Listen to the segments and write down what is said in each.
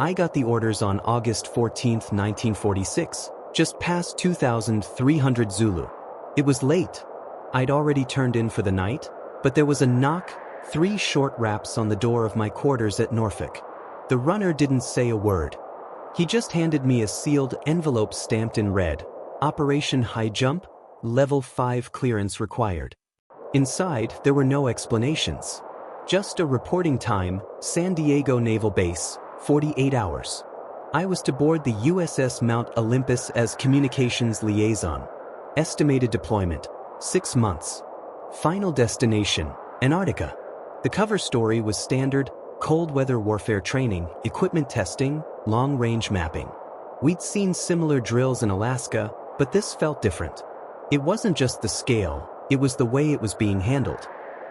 I got the orders on August 14, 1946, just past 2300 Zulu. It was late. I'd already turned in for the night, but there was a knock, 3 short raps on the door of my quarters at Norfolk. The runner didn't say a word. He just handed me a sealed envelope stamped in red, Operation Highjump, Level 5 clearance required. Inside, there were no explanations. Just a reporting time, San Diego Naval Base, 48 hours. I was to board the USS Mount Olympus as communications liaison. Estimated deployment, 6 months. Final destination, Antarctica. The cover story was standard, cold weather warfare training, equipment testing, long-range mapping. We'd seen similar drills in Alaska, but this felt different. It wasn't just the scale, it was the way it was being handled.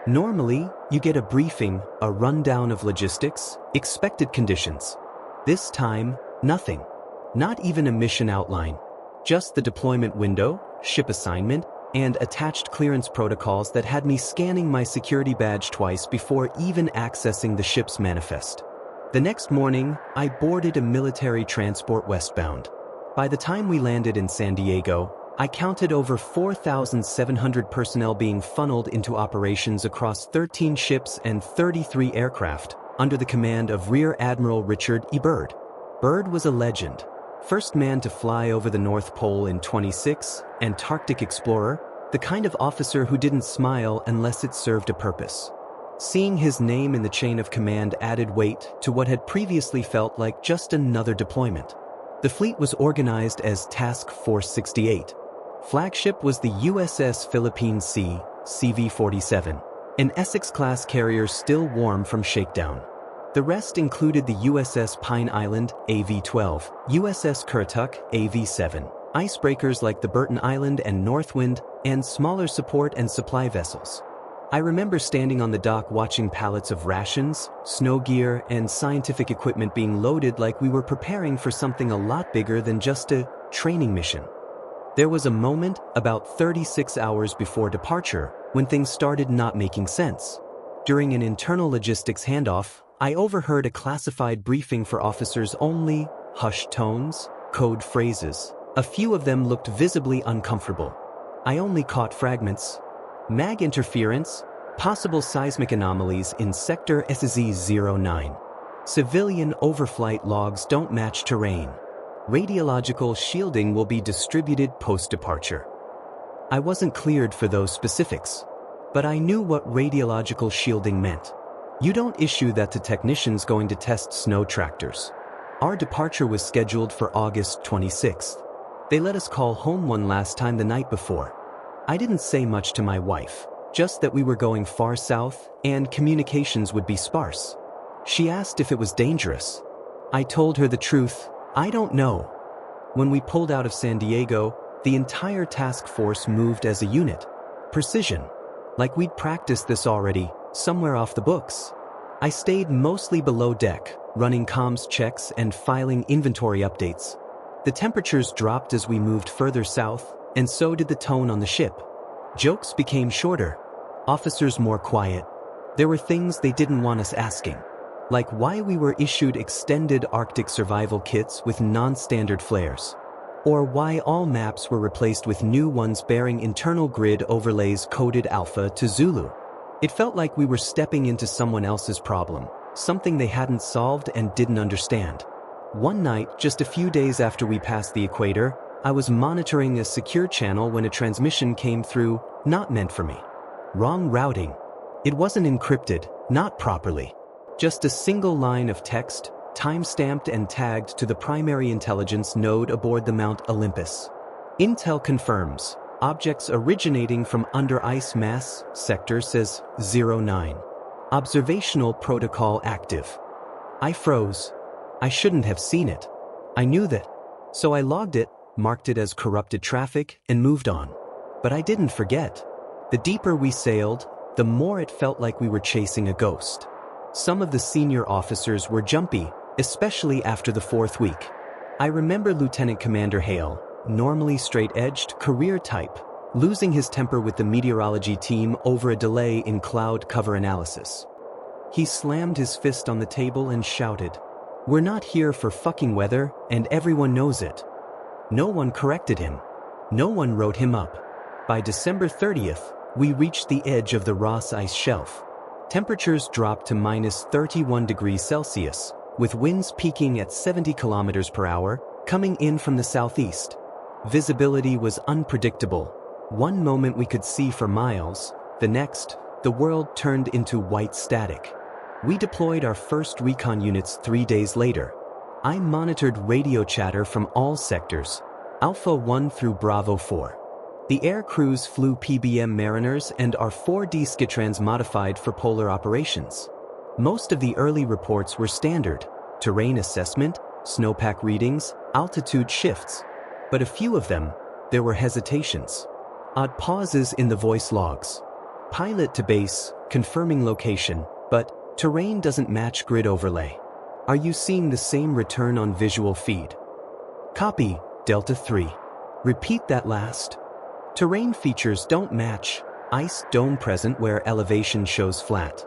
Normally, you get a briefing, a rundown of logistics, expected conditions. This time, nothing. Not even a mission outline. Just the deployment window, ship assignment, and attached clearance protocols that had me scanning my security badge twice before even accessing the ship's manifest. The next morning, I boarded a military transport westbound. By the time we landed in San Diego, I counted over 4,700 personnel being funneled into operations across 13 ships and 33 aircraft, under the command of Rear Admiral Richard E. Byrd. Byrd was a legend. First man to fly over the North Pole in 26, Antarctic explorer, the kind of officer who didn't smile unless it served a purpose. Seeing his name in the chain of command added weight to what had previously felt like just another deployment. The fleet was organized as Task Force 68. Flagship was the USS Philippine Sea, CV-47, an Essex-class carrier still warm from shakedown. The rest included the USS Pine Island, AV-12, USS Currituck, AV-7, icebreakers like the Burton Island and Northwind, and smaller support and supply vessels. I remember standing on the dock watching pallets of rations, snow gear, and scientific equipment being loaded like we were preparing for something a lot bigger than just a training mission. There was a moment, about 36 hours before departure, when things started not making sense. During an internal logistics handoff, I overheard a classified briefing for officers only, hushed tones, code phrases. A few of them looked visibly uncomfortable. I only caught fragments. Mag interference, possible seismic anomalies in Sector SZ-09. Civilian overflight logs don't match terrain. Radiological shielding will be distributed post-departure. I wasn't cleared for those specifics, but I knew what radiological shielding meant. You don't issue that to technicians going to test snow tractors. Our departure was scheduled for August 26th. They let us call home one last time the night before. I didn't say much to my wife, just that we were going far south and communications would be sparse. She asked if it was dangerous. I told her the truth, I don't know. When we pulled out of San Diego, the entire task force moved as a unit. Precision. Like we'd practiced this already, somewhere off the books. I stayed mostly below deck, running comms checks and filing inventory updates. The temperatures dropped as we moved further south, and so did the tone on the ship. Jokes became shorter, officers more quiet. There were things they didn't want us asking, like why we were issued extended Arctic survival kits with non-standard flares, or why all maps were replaced with new ones bearing internal grid overlays coded Alpha to Zulu. It felt like we were stepping into someone else's problem, something they hadn't solved and didn't understand. One night, just a few days after we passed the equator, I was monitoring a secure channel when a transmission came through, not meant for me. Wrong routing. It wasn't encrypted, not properly. Just a single line of text, time-stamped and tagged to the primary intelligence node aboard the Mount Olympus. Intel confirms, objects originating from under ice mass, sector says 09. Observational protocol active. I froze. I shouldn't have seen it. I knew that. So I logged it, marked it as corrupted traffic, and moved on. But I didn't forget. The deeper we sailed, the more it felt like we were chasing a ghost. Some of the senior officers were jumpy, especially after the 4th week. I remember Lieutenant Commander Hale, normally straight-edged, career type, losing his temper with the meteorology team over a delay in cloud cover analysis. He slammed his fist on the table and shouted, We're not here for fucking weather, and everyone knows it. No one corrected him. No one wrote him up. By December 30th, we reached the edge of the Ross Ice Shelf. Temperatures dropped to minus 31 degrees Celsius, with winds peaking at 70 kilometers per hour, coming in from the southeast. Visibility was unpredictable. One moment we could see for miles, the next, the world turned into white static. We deployed our first recon units 3 days later. I monitored radio chatter from all sectors, Alpha 1 through Bravo 4. The air crews flew PBM Mariners and our 4D squadrons modified for polar operations. Most of the early reports were standard: terrain assessment, snowpack readings, altitude shifts. But a few of them, there were hesitations. Odd pauses in the voice logs. Pilot to base, confirming location, but terrain doesn't match grid overlay. Are you seeing the same return on visual feed? Copy, Delta 3. Repeat that last. Terrain features don't match. Ice dome present where elevation shows flat.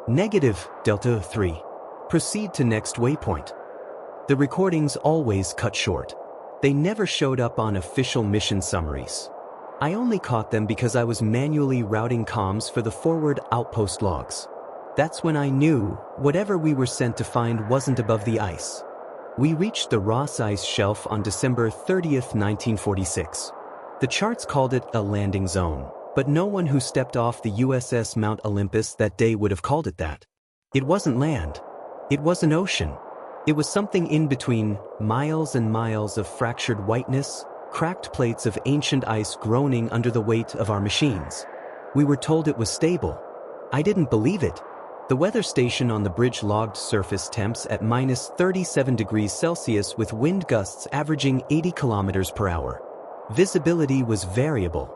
Negative, Delta 3. Proceed to next waypoint. The recordings always cut short. They never showed up on official mission summaries. I only caught them because I was manually routing comms for the forward outpost logs. That's when I knew whatever we were sent to find wasn't above the ice. We reached the Ross Ice Shelf on December 30th, 1946. The charts called it a landing zone, but no one who stepped off the USS Mount Olympus that day would have called it that. It wasn't land. It was an ocean. It was something in between, miles and miles of fractured whiteness, cracked plates of ancient ice groaning under the weight of our machines. We were told it was stable. I didn't believe it. The weather station on the bridge logged surface temps at minus 37 degrees Celsius with wind gusts averaging 80 kilometers per hour. Visibility was variable.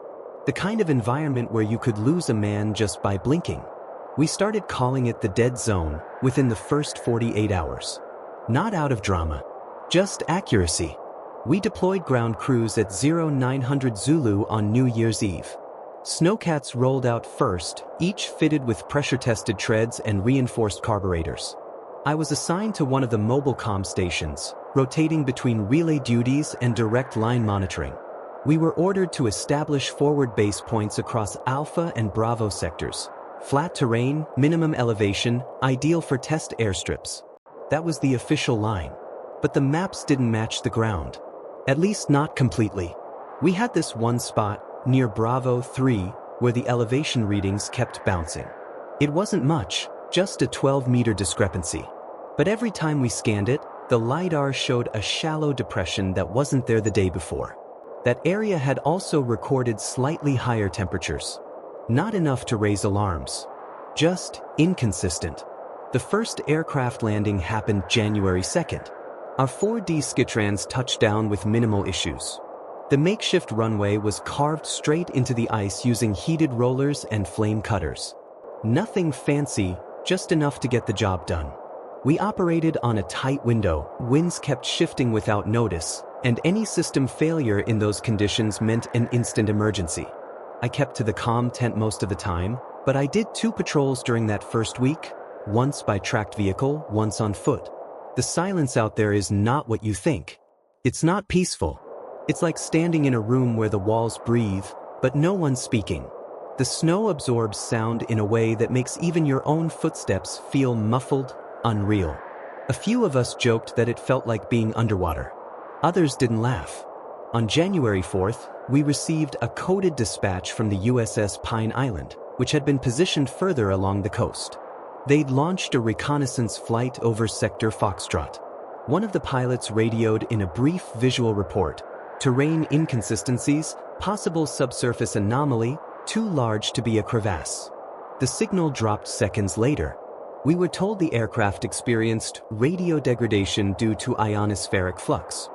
The kind of environment where you could lose a man just by blinking. We started calling it the dead zone within the first 48 hours. Not out of drama, just accuracy. We deployed ground crews at 0900 Zulu on New Year's Eve. Snowcats rolled out first, each fitted with pressure-tested treads and reinforced carburetors. I was assigned to one of the mobile comm stations, rotating between relay duties and direct line monitoring. We were ordered to establish forward base points across Alpha and Bravo sectors. Flat terrain, minimum elevation, ideal for test airstrips. That was the official line. But the maps didn't match the ground. At least not completely. We had this one spot, near Bravo 3, where the elevation readings kept bouncing. It wasn't much, just a 12-meter discrepancy. But every time we scanned it, the LiDAR showed a shallow depression that wasn't there the day before. That area had also recorded slightly higher temperatures. Not enough to raise alarms. Just inconsistent. The first aircraft landing happened January 2nd. Our 4D squadrons touched down with minimal issues. The makeshift runway was carved straight into the ice using heated rollers and flame cutters. Nothing fancy, just enough to get the job done. We operated on a tight window, winds kept shifting without notice, and any system failure in those conditions meant an instant emergency. I kept to the comm tent most of the time, but I did 2 patrols during that first week, once by tracked vehicle, once on foot. The silence out there is not what you think. It's not peaceful. It's like standing in a room where the walls breathe, but no one's speaking. The snow absorbs sound in a way that makes even your own footsteps feel muffled, unreal. A few of us joked that it felt like being underwater. Others didn't laugh. On January 4th, we received a coded dispatch from the USS Pine Island, which had been positioned further along the coast. They'd launched a reconnaissance flight over Sector Foxtrot. One of the pilots radioed in a brief visual report: terrain inconsistencies, possible subsurface anomaly, too large to be a crevasse. The signal dropped seconds later. We were told the aircraft experienced radio degradation due to ionospheric flux.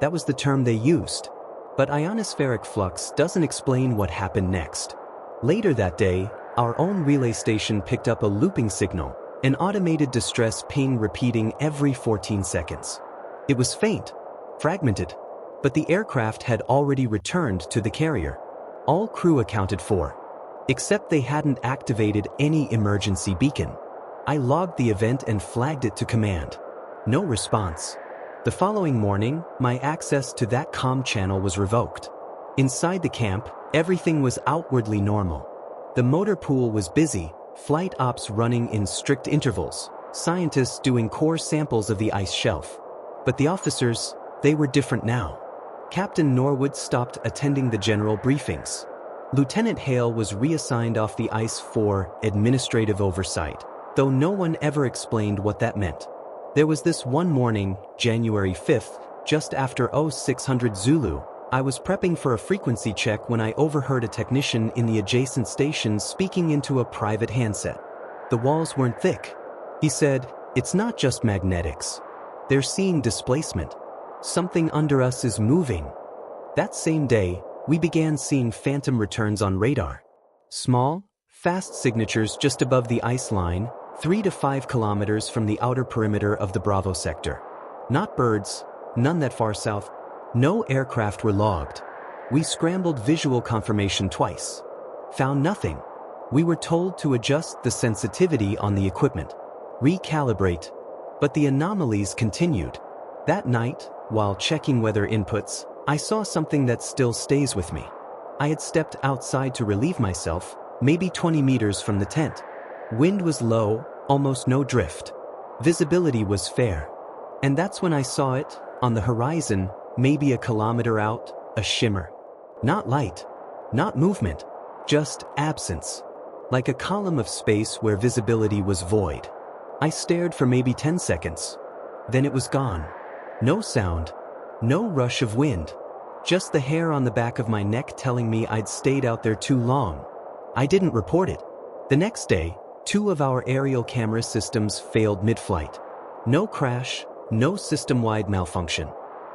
That was the term they used. But ionospheric flux doesn't explain what happened next. Later that day, our own relay station picked up a looping signal, an automated distress ping repeating every 14 seconds. It was faint, fragmented, but the aircraft had already returned to the carrier. All crew accounted for, except they hadn't activated any emergency beacon. I logged the event and flagged it to command. No response. The following morning, my access to that comm channel was revoked. Inside the camp, everything was outwardly normal. The motor pool was busy, flight ops running in strict intervals, scientists doing core samples of the ice shelf. But the officers, they were different now. Captain Norwood stopped attending the general briefings. Lieutenant Hale was reassigned off the ice for administrative oversight, though no one ever explained what that meant. There was this one morning, January 5th, just after 0600 Zulu, I was prepping for a frequency check when I overheard a technician in the adjacent station speaking into a private handset. The walls weren't thick. He said, "It's not just magnetics. They're seeing displacement. Something under us is moving." That same day, we began seeing phantom returns on radar. Small, fast signatures just above the ice line, 3 to 5 kilometers from the outer perimeter of the Bravo sector. Not birds, none that far south. No aircraft were logged. We scrambled visual confirmation twice. Found nothing. We were told to adjust the sensitivity on the equipment. Recalibrate. But the anomalies continued. That night, while checking weather inputs, I saw something that still stays with me. I had stepped outside to relieve myself, maybe 20 meters from the tent. Wind was low, almost no drift. Visibility was fair. And that's when I saw it, on the horizon, maybe a kilometer out, a shimmer. Not light, not movement, just absence. Like a column of space where visibility was void. I stared for maybe 10 seconds. Then it was gone. No sound, no rush of wind. Just the hair on the back of my neck telling me I'd stayed out there too long. I didn't report it. The next day, 2 of our aerial camera systems failed mid-flight. No crash, no system-wide malfunction.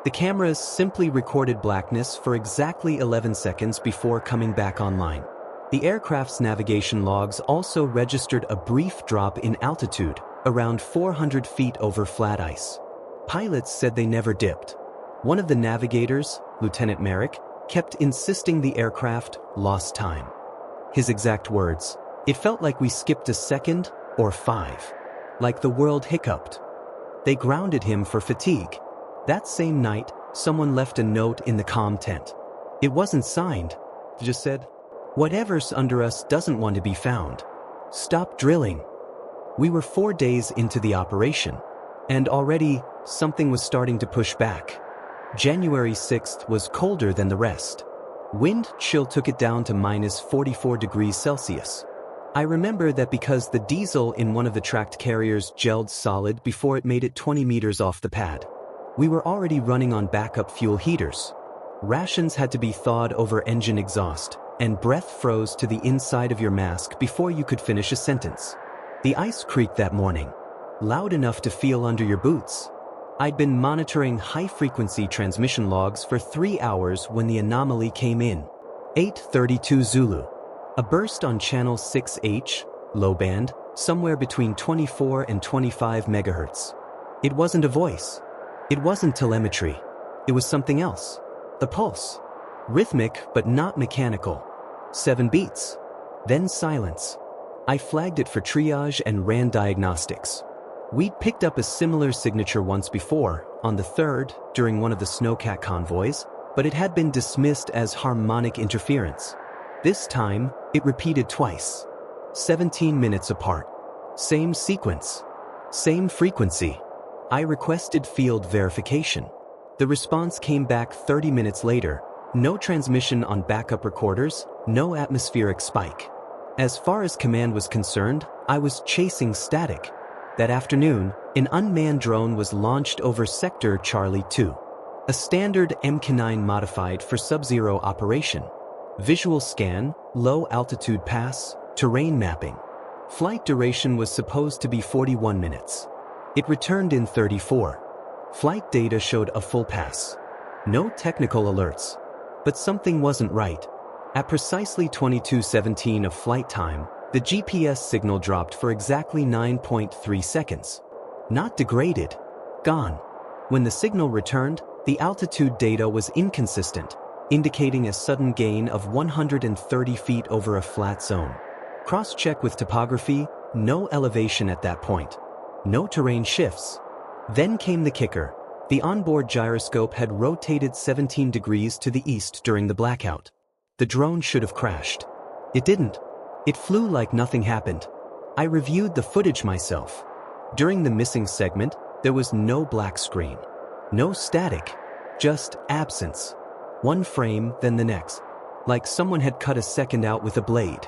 The cameras simply recorded blackness for exactly 11 seconds before coming back online. The aircraft's navigation logs also registered a brief drop in altitude, around 400 feet over flat ice. Pilots said they never dipped. One of the navigators, Lieutenant Merrick, kept insisting the aircraft lost time. His exact words, "It felt like we skipped a second or 5. Like the world hiccuped." They grounded him for fatigue. That same night, someone left a note in the comm tent. It wasn't signed. It just said, "Whatever's under us doesn't want to be found. Stop drilling." We were 4 days into the operation, and already something was starting to push back. January 6th was colder than the rest. Wind chill took it down to minus 44 degrees Celsius. I remember that because the diesel in one of the tracked carriers gelled solid before it made it 20 meters off the pad. We were already running on backup fuel heaters. Rations had to be thawed over engine exhaust, and breath froze to the inside of your mask before you could finish a sentence. The ice creaked that morning, loud enough to feel under your boots. I'd been monitoring high-frequency transmission logs for 3 hours when the anomaly came in. 8:32 Zulu. A burst on channel 6H, low band, somewhere between 24 and 25 megahertz. It wasn't a voice. It wasn't telemetry. It was something else. The pulse. Rhythmic but not mechanical. 7 beats. Then silence. I flagged it for triage and ran diagnostics. We'd picked up a similar signature once before, on the 3rd, during one of the snowcat convoys, but it had been dismissed as harmonic interference. This time, it repeated twice. 17 minutes apart. Same sequence. Same frequency. I requested field verification. The response came back 30 minutes later. No transmission on backup recorders, no atmospheric spike. As far as command was concerned, I was chasing static. That afternoon, an unmanned drone was launched over Sector Charlie 2. A standard MK9 modified for sub-zero operation. Visual scan, low-altitude pass, terrain mapping. Flight duration was supposed to be 41 minutes. It returned in 34. Flight data showed a full pass. No technical alerts. But something wasn't right. At precisely 22:17 of flight time, the GPS signal dropped for exactly 9.3 seconds. Not degraded. Gone. When the signal returned, the altitude data was inconsistent, indicating a sudden gain of 130 feet over a flat zone. Cross-check with topography, no elevation at that point. No terrain shifts. Then came the kicker. The onboard gyroscope had rotated 17 degrees to the east during the blackout. The drone should have crashed. It didn't. It flew like nothing happened. I reviewed the footage myself. During the missing segment, there was no black screen. No static. Just absence. One frame, then the next. Like someone had cut a second out with a blade.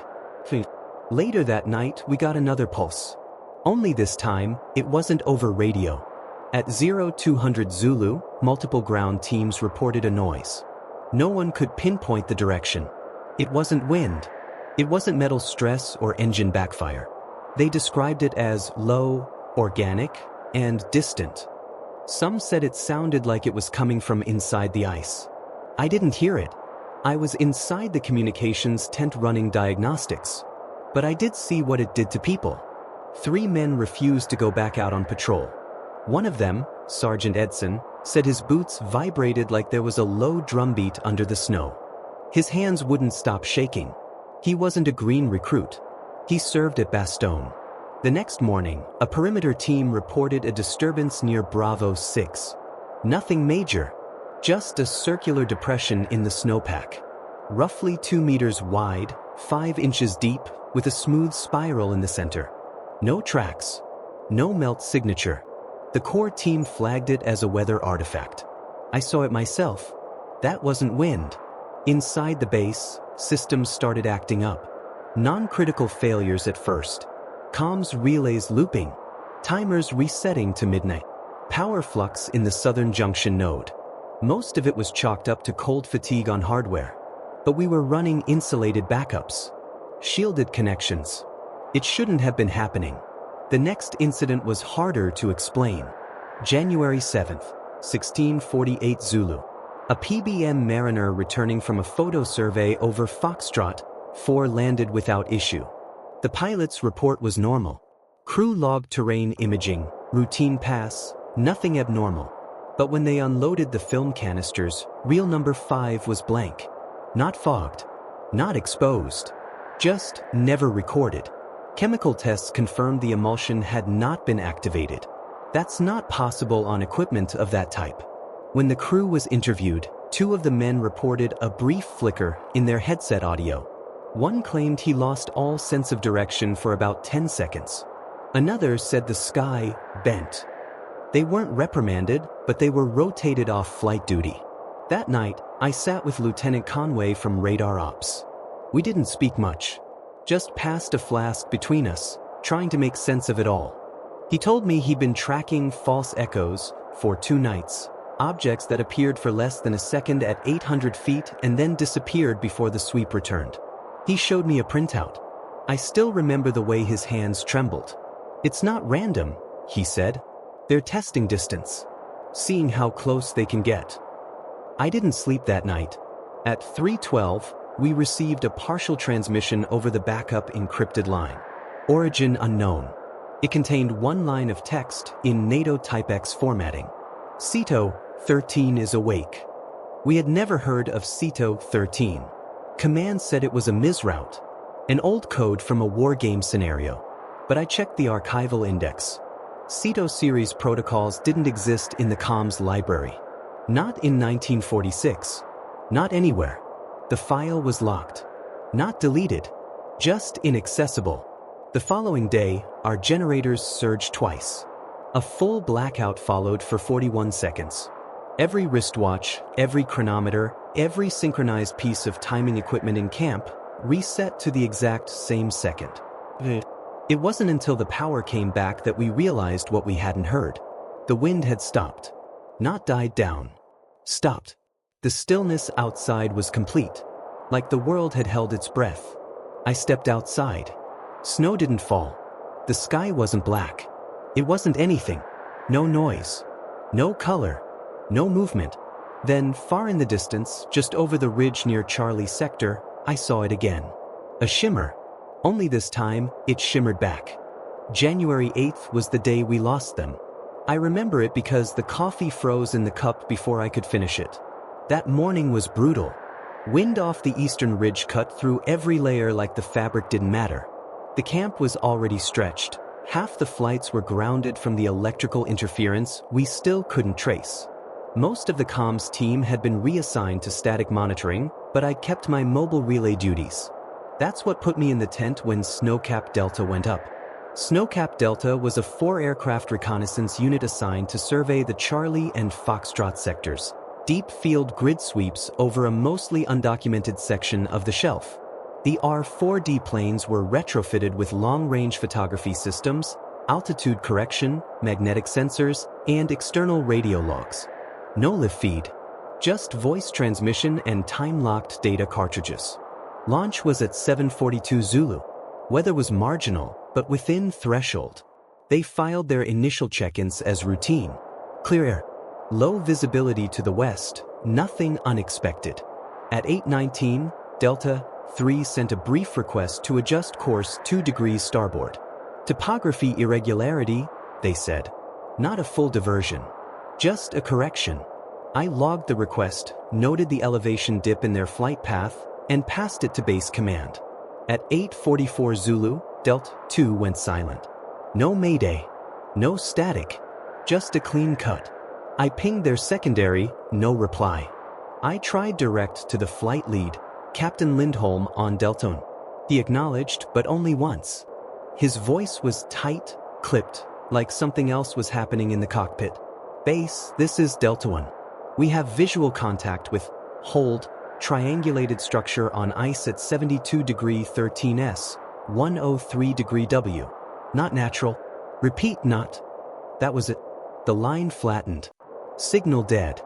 Later that night, we got another pulse. Only this time, it wasn't over radio. At 0200 Zulu, multiple ground teams reported a noise. No one could pinpoint the direction. It wasn't wind. It wasn't metal stress or engine backfire. They described it as low, organic, and distant. Some said it sounded like it was coming from inside the ice. I didn't hear it. I was inside the communications tent running diagnostics. But I did see what it did to people. 3 men refused to go back out on patrol. One of them, Sergeant Edson, said his boots vibrated like there was a low drumbeat under the snow. His hands wouldn't stop shaking. He wasn't a green recruit. He served at Bastogne. The next morning, a perimeter team reported a disturbance near Bravo 6. Nothing major, just a circular depression in the snowpack. Roughly 2 meters wide, 5 inches deep, with a smooth spiral in the center. No tracks. No melt signature. The core team flagged it as a weather artifact. I saw it myself. That wasn't wind. Inside the base, systems started acting up. Non-critical failures at first. Comms relays looping. Timers resetting to midnight. Power flux in the southern junction node. Most of it was chalked up to cold fatigue on hardware. But we were running insulated backups. Shielded connections. It shouldn't have been happening. The next incident was harder to explain. January 7th, 1648 Zulu. A PBM mariner returning from a photo survey over Foxtrot 4 landed without issue. The pilot's report was normal. Crew logged terrain imaging, routine pass, nothing abnormal. But when they unloaded the film canisters, reel number 5 was blank. Not fogged. Not exposed. Just never recorded. Chemical tests confirmed the emulsion had not been activated. That's not possible on equipment of that type. When the crew was interviewed, 2 of the men reported a brief flicker in their headset audio. One claimed he lost all sense of direction for about 10 seconds. Another said the sky bent. They weren't reprimanded, but they were rotated off flight duty. That night, I sat with Lieutenant Conway from Radar Ops. We didn't speak much. Just passed a flask between us, trying to make sense of it all. He told me he'd been tracking false echoes for 2 nights, objects that appeared for less than a second at 800 feet and then disappeared before the sweep returned. He showed me a printout. I still remember the way his hands trembled. It's not random, he said. They're testing distance, seeing how close they can get. I didn't sleep that night. At 3:12, we received a partial transmission over the backup encrypted line. Origin unknown. It contained 1 line of text in NATO Type X formatting. CETO 13 is awake. We had never heard of CETO 13. Command said it was a misroute, an old code from a war game scenario. But I checked the archival index. CETO series protocols didn't exist in the comms library. Not in 1946. Not anywhere. The file was locked. Not deleted. Just inaccessible. The following day, our generators surged twice. A full blackout followed for 41 seconds. Every wristwatch, every chronometer, every synchronized piece of timing equipment in camp reset to the exact same second. It wasn't until the power came back that we realized what we hadn't heard. The wind had stopped. Not died down. Stopped. The stillness outside was complete, like the world had held its breath. I stepped outside. Snow didn't fall. The sky wasn't black. It wasn't anything. No noise. No color. No movement. Then, far in the distance, just over the ridge near Charlie Sector, I saw it again. A shimmer. Only this time, it shimmered back. January 8th was the day we lost them. I remember it because the coffee froze in the cup before I could finish it. That morning was brutal. Wind off the eastern ridge cut through every layer like the fabric didn't matter. The camp was already stretched, Half the flights were grounded from the electrical interference we still couldn't trace. Most of the comms team had been reassigned to static monitoring, but I kept my mobile relay duties. That's what put me in the tent when Snowcap Delta went up. Snowcap Delta was a 4-aircraft reconnaissance unit assigned to survey the Charlie and Foxtrot sectors, deep field grid sweeps over a mostly undocumented section of the shelf. The R-4D planes were retrofitted with long-range photography systems, altitude correction, magnetic sensors, and external radio logs. No live feed, just voice transmission and time-locked data cartridges. Launch was at 7:42 Zulu. Weather was marginal, but within threshold. They filed their initial check-ins as routine. Clear air. Low visibility to the west, nothing unexpected. At 8:19, Delta 3 sent a brief request to adjust course 2 degrees starboard. Topography irregularity, they said. Not a full diversion. Just a correction. I logged the request, noted the elevation dip in their flight path, and passed it to base command. At 8:44 Zulu, Delta 2 went silent. No mayday. No static. Just a clean cut. I pinged their secondary, no reply. I tried direct to the flight lead, Captain Lindholm on Delton. He acknowledged, but only once. His voice was tight, clipped, like something else was happening in the cockpit. Base, this is Delta 1. We have visual contact with hold, triangulated structure on ice at 72 degree 13 S, 103 degree W. Not natural. Repeat, not. That was it. The line flattened. Signal dead.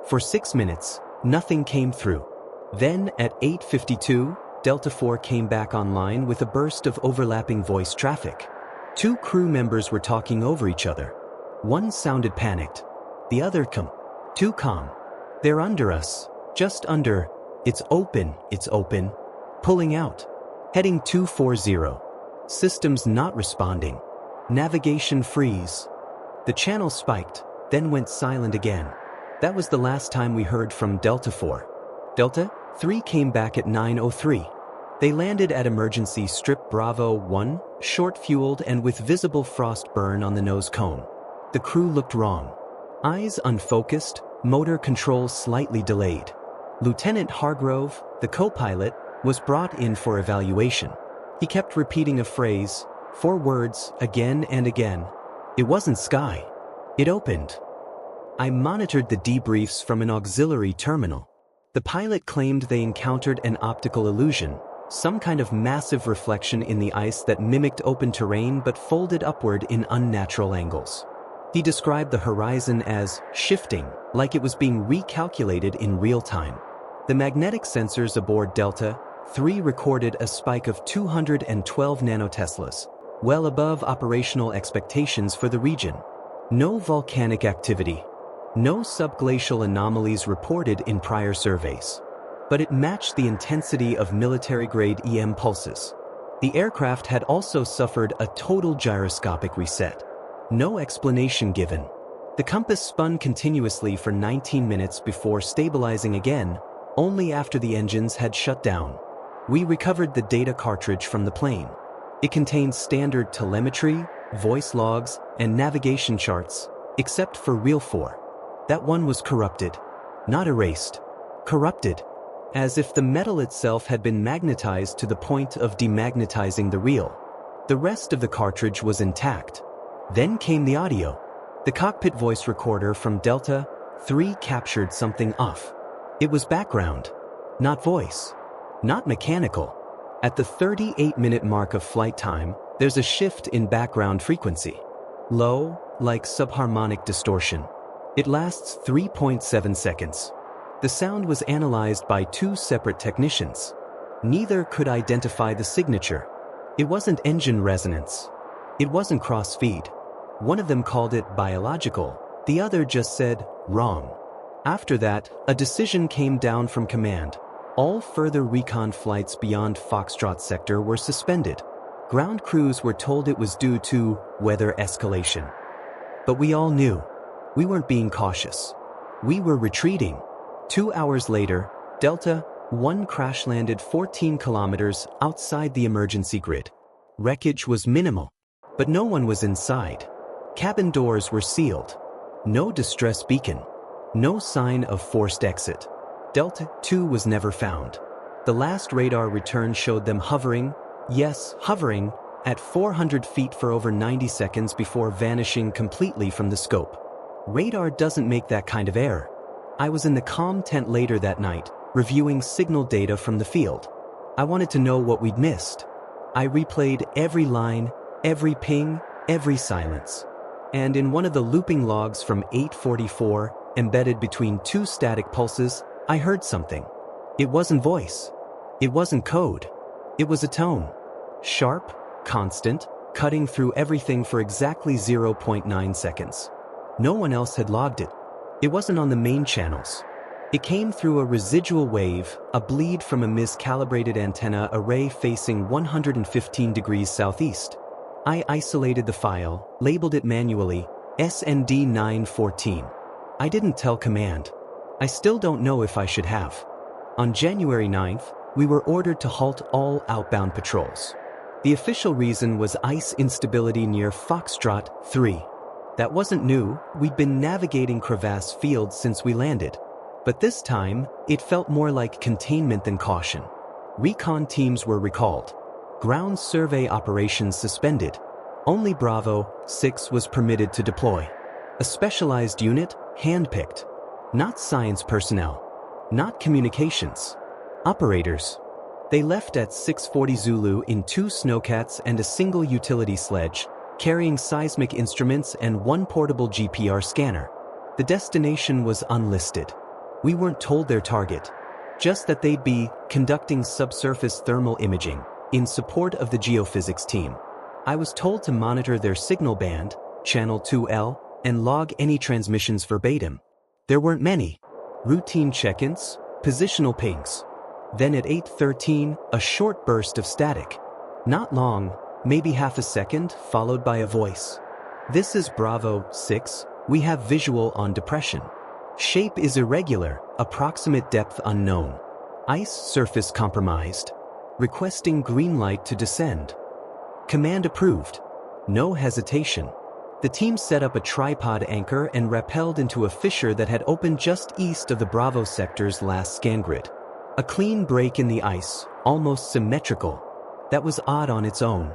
For 6 minutes, nothing came through. Then, at 8:52, Delta 4 came back online with a burst of overlapping voice traffic. 2 crew members were talking over each other. One sounded panicked. The other too calm. They're under us. Just under. It's open. Pulling out. Heading 240. Systems not responding. Navigation freeze. The channel spiked, then went silent again. That was the last time we heard from Delta 4. Delta 3 came back at 9:03. They landed at emergency strip Bravo 1, short-fueled and with visible frost burn on the nose cone. The crew looked wrong. Eyes unfocused, motor control slightly delayed. Lieutenant Hargrove, the co-pilot, was brought in for evaluation. He kept repeating a phrase, 4 words, again and again. It wasn't sky. It opened. I monitored the debriefs from an auxiliary terminal. The pilot claimed they encountered an optical illusion, some kind of massive reflection in the ice that mimicked open terrain but folded upward in unnatural angles. He described the horizon as shifting, like it was being recalculated in real time. The magnetic sensors aboard Delta 3 recorded a spike of 212 nanoteslas, well above operational expectations for the region. No volcanic activity. No subglacial anomalies reported in prior surveys. But it matched the intensity of military-grade EM pulses. The aircraft had also suffered a total gyroscopic reset. No explanation given. The compass spun continuously for 19 minutes before stabilizing again, only after the engines had shut down. We recovered the data cartridge from the plane. It contained standard telemetry, voice logs, and navigation charts, except for Reel 4. That one was corrupted. Not erased. Corrupted. As if the metal itself had been magnetized to the point of demagnetizing the reel. The rest of the cartridge was intact. Then came the audio. The cockpit voice recorder from Delta 3 captured something off. It was background. Not voice. Not mechanical. At the 38-minute mark of flight time, there's a shift in background frequency. Low, like subharmonic distortion. It lasts 3.7 seconds. The sound was analyzed by 2 separate technicians. Neither could identify the signature. It wasn't engine resonance. It wasn't cross-feed. One of them called it biological, the other just said, wrong. After that, a decision came down from command. All further recon flights beyond Foxtrot sector were suspended. Ground crews were told it was due to weather escalation. But we all knew. We weren't being cautious. We were retreating. 2 hours later, Delta 1 crash-landed 14 kilometers outside the emergency grid. Wreckage was minimal. But no one was inside. Cabin doors were sealed. No distress beacon. No sign of forced exit. Delta II was never found. The last radar return showed them hovering, yes, hovering, at 400 feet for over 90 seconds before vanishing completely from the scope. Radar doesn't make that kind of error. I was in the comm tent later that night, reviewing signal data from the field. I wanted to know what we'd missed. I replayed every line, every ping, every silence. And in one of the looping logs from 844, embedded between two static pulses, I heard something. It wasn't voice. It wasn't code. It was a tone. Sharp, constant, cutting through everything for exactly 0.9 seconds. No one else had logged it. It wasn't on the main channels. It came through a residual wave, a bleed from a miscalibrated antenna array facing 115 degrees southeast. I isolated the file, labeled it manually, SND 914. I didn't tell command. I still don't know if I should have. On January 9th, we were ordered to halt all outbound patrols. The official reason was ice instability near Foxtrot 3. That wasn't new, we'd been navigating crevasse fields since we landed. But this time, it felt more like containment than caution. Recon teams were recalled. Ground survey operations suspended. Only Bravo 6 was permitted to deploy. A specialized unit, handpicked. Not science personnel. Not communications. Operators. They left at 6:40 Zulu in 2 snowcats and a single utility sledge, carrying seismic instruments and 1 portable GPR scanner. The destination was unlisted. We weren't told their target, just that they'd be conducting subsurface thermal imaging in support of the geophysics team. I was told to monitor their signal band, channel 2L, and log any transmissions verbatim. There weren't many. Routine check-ins, positional pings. Then at 8:13, a short burst of static. Not long, maybe half a second, followed by a voice. This is Bravo 6, we have visual on depression. Shape is irregular, approximate depth unknown. Ice surface compromised. Requesting green light to descend. Command approved. No hesitation. The team set up a tripod anchor and rappelled into a fissure that had opened just east of the Bravo sector's last scan grid. A clean break in the ice, almost symmetrical. That was odd on its own.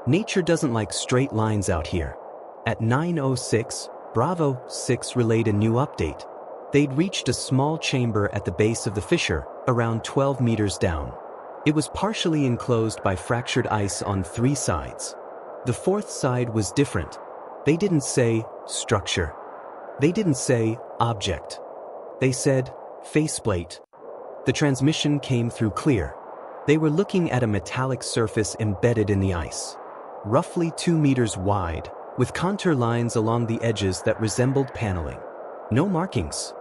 Nature doesn't like straight lines out here. At 9:06, Bravo 6 relayed a new update. They'd reached a small chamber at the base of the fissure, around 12 meters down. It was partially enclosed by fractured ice on 3 sides. The 4th side was different. They didn't say structure. They didn't say object. They said faceplate. The transmission came through clear. They were looking at a metallic surface embedded in the ice. Roughly 2 meters wide, with contour lines along the edges that resembled paneling. No markings.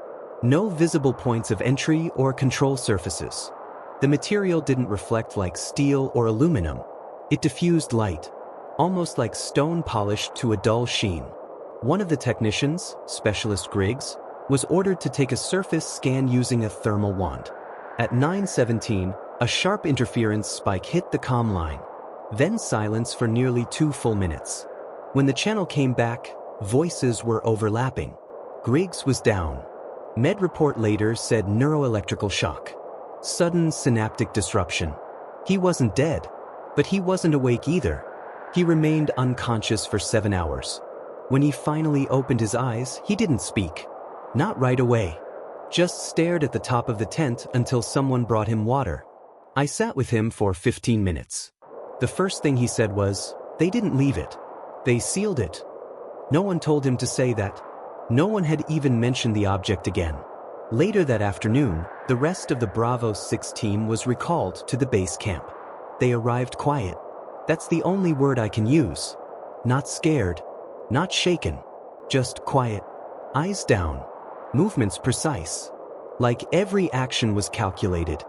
No visible points of entry or control surfaces. The material didn't reflect like steel or aluminum. It diffused light, almost like stone polished to a dull sheen. One of the technicians, Specialist Griggs, was ordered to take a surface scan using a thermal wand. At 9:17, a sharp interference spike hit the comm line. Then silence for nearly 2 full minutes. When the channel came back, voices were overlapping. Griggs was down. Med report later said neuroelectrical shock. Sudden synaptic disruption. He wasn't dead, but he wasn't awake either. He remained unconscious for 7 hours. When he finally opened his eyes, he didn't speak. Not right away. Just stared at the top of the tent until someone brought him water. I sat with him for 15 minutes. The first thing he said was, "They didn't leave it. They sealed it." No one told him to say that. No one had even mentioned the object again. Later that afternoon, the rest of the Bravo 6 team was recalled to the base camp. They arrived quiet. That's the only word I can use. Not scared. Not shaken. Just quiet. Eyes down. Movements precise. Like every action was calculated.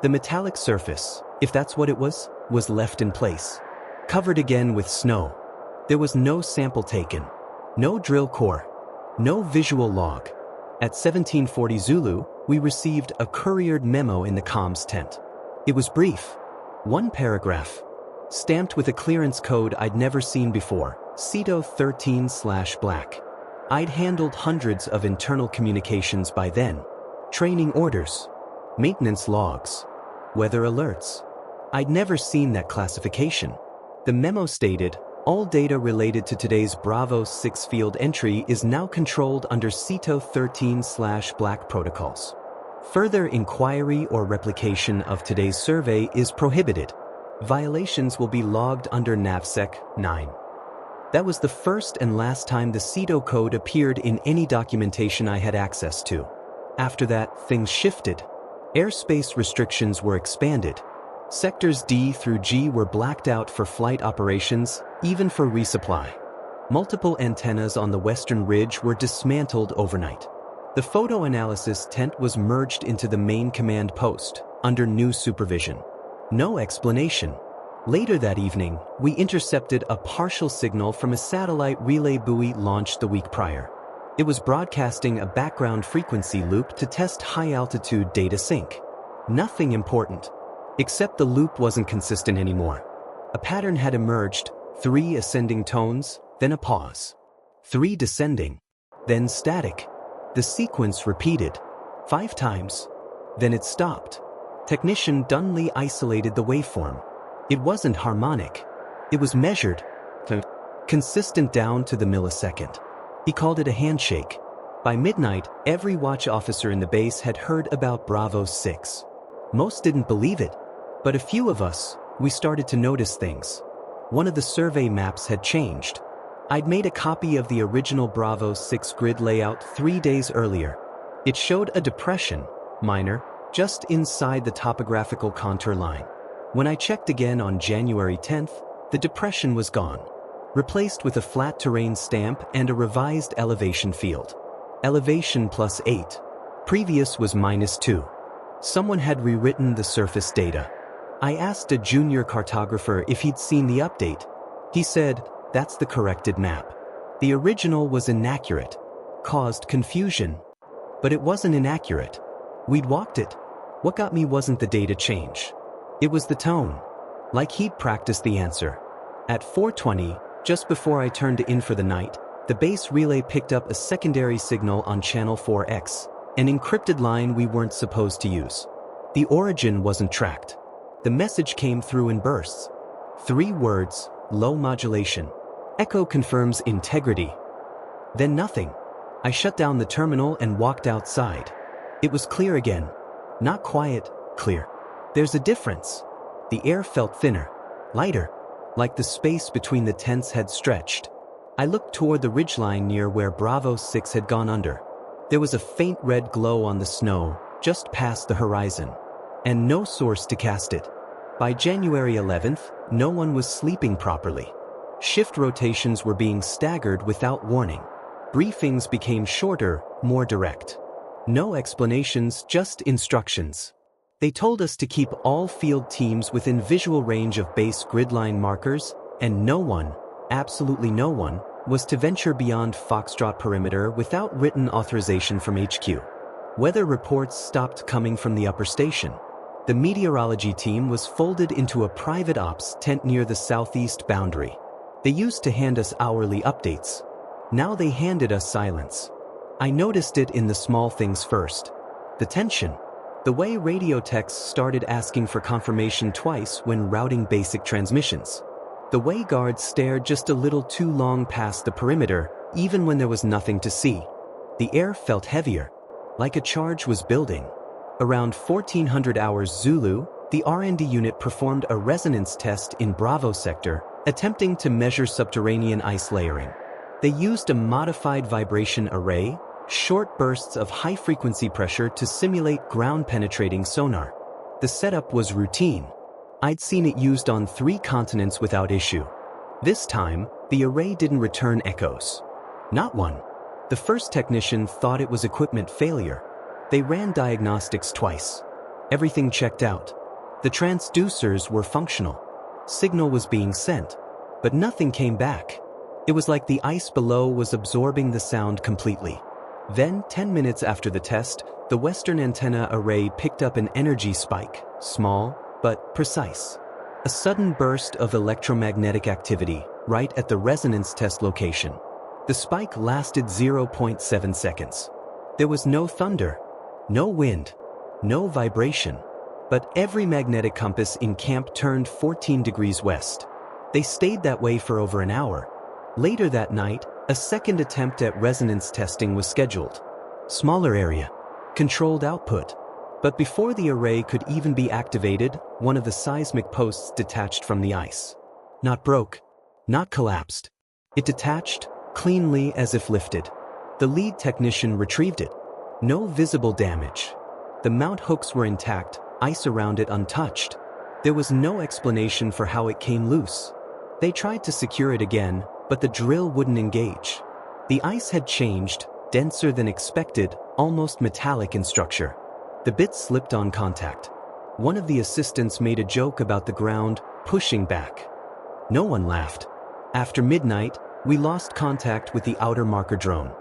The metallic surface, if that's what it was left in place. Covered again with snow. There was no sample taken. No drill core. No visual log. At 17:40 Zulu, we received a couriered memo in the comms tent. It was brief. 1 paragraph. stamped with a clearance code I'd never seen before, CETO 13/Black. I'd handled hundreds of internal communications by then. Training orders, maintenance logs, weather alerts. I'd never seen that classification. The memo stated, all data related to today's Bravo 6 field entry is now controlled under CETO 13/Black protocols. Further inquiry or replication of today's survey is prohibited. Violations will be logged under NAVSEC 9. That was the first and last time the CETO code appeared in any documentation I had access to. After that, things shifted. Airspace restrictions were expanded. Sectors D through G were blacked out for flight operations, even for resupply. Multiple antennas on the western ridge were dismantled overnight. The photo analysis tent was merged into the main command post, under new supervision. No explanation. Later that evening, we intercepted a partial signal from a satellite relay buoy launched the week prior. It was broadcasting a background frequency loop to test high-altitude data sync. Nothing important. Except the loop wasn't consistent anymore. A pattern had emerged, 3 ascending tones, then a pause. 3 descending, then static. The sequence repeated 5 times. Then it stopped. Technician Dunley isolated the waveform. It wasn't harmonic. It was measured, consistent down to the millisecond. He called it a handshake. By midnight, every watch officer in the base had heard about Bravo 6. Most didn't believe it. But a few of us, we started to notice things. One of the survey maps had changed. I'd made a copy of the original Bravo 6 grid layout 3 days earlier. It showed a depression, minor, just inside the topographical contour line. When I checked again on January 10th, the depression was gone, replaced with a flat terrain stamp and a revised elevation field. Elevation +8. Previous was -2. Someone had rewritten the surface data. I asked a junior cartographer if he'd seen the update. He said, that's the corrected map. The original was inaccurate, caused confusion. But it wasn't inaccurate. We'd walked it. What got me wasn't the data change. It was the tone. Like he'd practiced the answer. At 4:20, just before I turned in for the night, the base relay picked up a secondary signal on channel 4X, an encrypted line we weren't supposed to use. The origin wasn't tracked. The message came through in bursts. 3 words, low modulation. Echo confirms integrity. Then nothing. I shut down the terminal and walked outside. It was clear again. Not quiet, clear. There's a difference. The air felt thinner, lighter, like the space between the tents had stretched. I looked toward the ridgeline near where Bravo 6 had gone under. There was a faint red glow on the snow, just past the horizon. And no source to cast it. By January 11th, no one was sleeping properly. Shift rotations were being staggered without warning. Briefings became shorter, more direct. No explanations, just instructions. They told us to keep all field teams within visual range of base gridline markers, and no one, absolutely no one, was to venture beyond Foxtrot perimeter without written authorization from HQ. Weather reports stopped coming from the upper station. The meteorology team was folded into a private ops tent near the southeast boundary. They used to hand us hourly updates. Now they handed us silence. I noticed it in the small things first. The tension. The way radio techs started asking for confirmation twice when routing basic transmissions. The way guards stared just a little too long past the perimeter, even when there was nothing to see. The air felt heavier, like a charge was building. Around 1400 hours Zulu, the R&D unit performed a resonance test in Bravo sector, attempting to measure subterranean ice layering. They used a modified vibration array, short bursts of high-frequency pressure to simulate ground-penetrating sonar. The setup was routine. I'd seen it used on 3 continents without issue. This time, the array didn't return echoes. Not one. The first technician thought it was equipment failure. They ran diagnostics twice. Everything checked out. The transducers were functional. Signal was being sent, but nothing came back. It was like the ice below was absorbing the sound completely. Then, 10 minutes after the test, the western antenna array picked up an energy spike, small, but precise. A sudden burst of electromagnetic activity right at the resonance test location. The spike lasted 0.7 seconds. There was no thunder, no wind, no vibration, but every magnetic compass in camp turned 14 degrees west. They stayed that way for over an hour. Later that night, a second attempt at resonance testing was scheduled. Smaller area, controlled output. But before the array could even be activated, one of the seismic posts detached from the ice. Not broke, not collapsed. It detached, cleanly as if lifted. The lead technician retrieved it. No visible damage. The mount hooks were intact, ice around it untouched. There was no explanation for how it came loose. They tried to secure it again, but the drill wouldn't engage. The ice had changed, denser than expected, almost metallic in structure. The bits slipped on contact. One of the assistants made a joke about the ground pushing back. No one laughed. After midnight, we lost contact with the outer marker drone.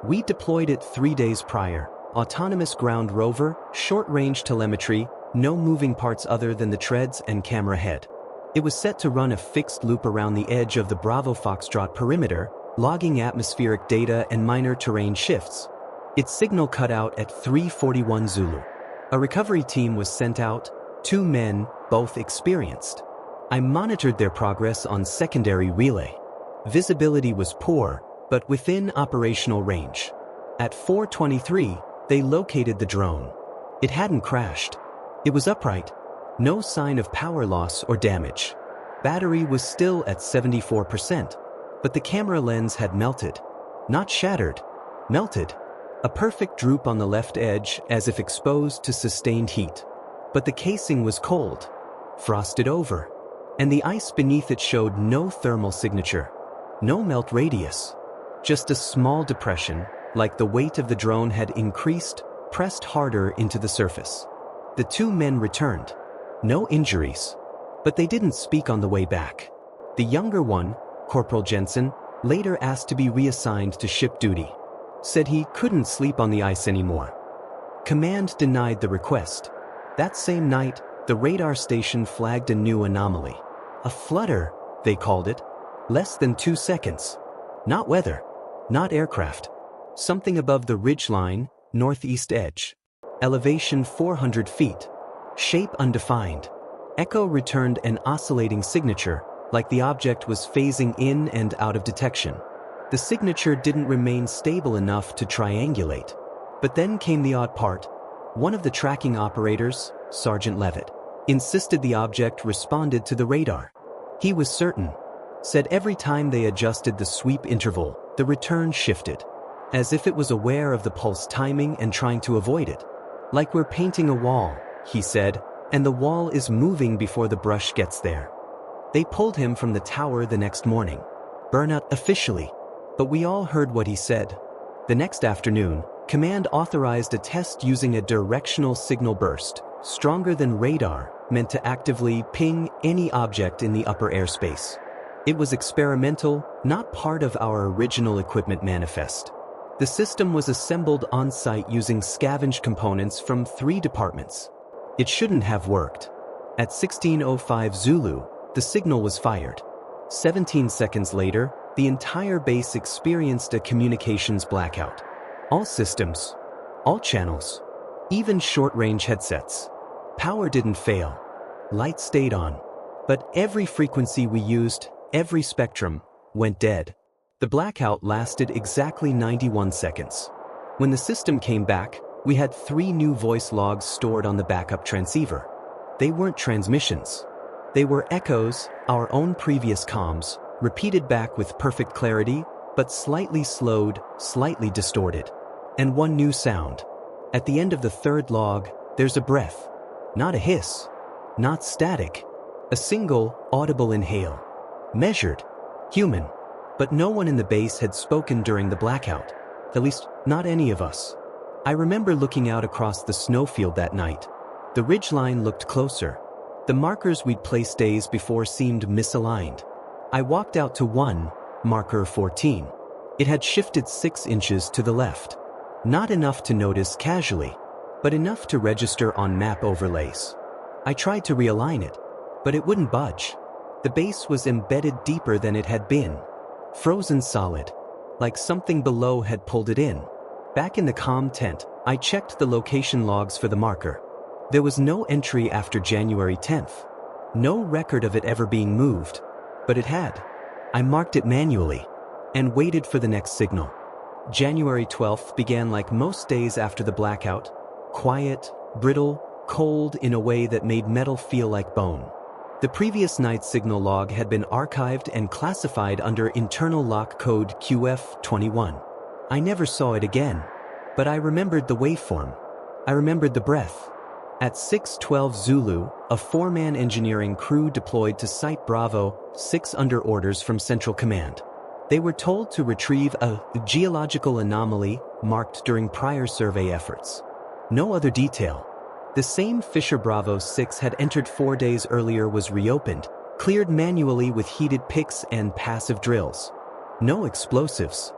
We deployed it 3 days prior. Autonomous ground rover, short-range telemetry, no moving parts other than the treads and camera head. It was set to run a fixed loop around the edge of the Bravo Foxtrot perimeter, logging atmospheric data and minor terrain shifts. Its signal cut out at 3:41 Zulu. A recovery team was sent out, 2 men, both experienced. I monitored their progress on secondary relay. Visibility was poor, but within operational range. At 4:23, they located the drone. It hadn't crashed. It was upright. No sign of power loss or damage. Battery was still at 74%, but the camera lens had melted. Not shattered, melted. A perfect droop on the left edge as if exposed to sustained heat. But the casing was cold, frosted over, and the ice beneath it showed no thermal signature, no melt radius. Just a small depression, like the weight of the drone had increased, pressed harder into the surface. The 2 men returned. No injuries. But they didn't speak on the way back. The younger one, Corporal Jensen, later asked to be reassigned to ship duty. Said he couldn't sleep on the ice anymore. Command denied the request. That same night, the radar station flagged a new anomaly. A flutter, they called it. Less than 2 seconds. Not weather. Not aircraft. Something above the ridgeline, northeast edge. Elevation 400 feet. Shape undefined. Echo returned an oscillating signature, like the object was phasing in and out of detection. The signature didn't remain stable enough to triangulate. But then came the odd part. One of the tracking operators, Sergeant Levitt, insisted the object responded to the radar. He was certain. Said every time they adjusted the sweep interval, the return shifted. As if it was aware of the pulse timing and trying to avoid it. Like we're painting a wall, he said, and the wall is moving before the brush gets there. They pulled him from the tower the next morning. Burnout officially. But we all heard what he said. The next afternoon, Command authorized a test using a directional signal burst, stronger than radar, meant to actively ping any object in the upper airspace. It was experimental, not part of our original equipment manifest. The system was assembled on-site using scavenged components from 3 departments. It shouldn't have worked. At 16:05 Zulu, the signal was fired. 17 seconds later, the entire base experienced a communications blackout. All systems, all channels, even short-range headsets. Power didn't fail. Light stayed on. But every frequency we used, every spectrum, went dead. The blackout lasted exactly 91 seconds. When the system came back, we had 3 new voice logs stored on the backup transceiver. They weren't transmissions. They were echoes, our own previous comms, repeated back with perfect clarity, but slightly slowed, slightly distorted. And 1 new sound. At the end of the 3rd log, there's a breath. Not a hiss. Not static. A single, audible inhale. Measured. Human. But no one in the base had spoken during the blackout. At least, not any of us. I remember looking out across the snowfield that night. The ridgeline looked closer. The markers we'd placed days before seemed misaligned. I walked out to one, marker 14. It had shifted 6 inches to the left. Not enough to notice casually, but enough to register on map overlays. I tried to realign it. But it wouldn't budge. The base was embedded deeper than it had been. Frozen solid. Like something below had pulled it in. Back in the comm tent, I checked the location logs for the marker. There was no entry after January 10th. No record of it ever being moved. But it had. I marked it manually and waited for the next signal. January 12th began like most days after the blackout. Quiet, brittle, cold in a way that made metal feel like bone. The previous night's signal log had been archived and classified under internal lock code QF21. I never saw it again, but I remembered the waveform. I remembered the breath. At 6:12 Zulu, a 4-man engineering crew deployed to Site Bravo 6 under orders from Central Command. They were told to retrieve a geological anomaly marked during prior survey efforts. No other detail. The same Fisher Bravo 6 had entered 4 days earlier was reopened, cleared manually with heated picks and passive drills. No explosives.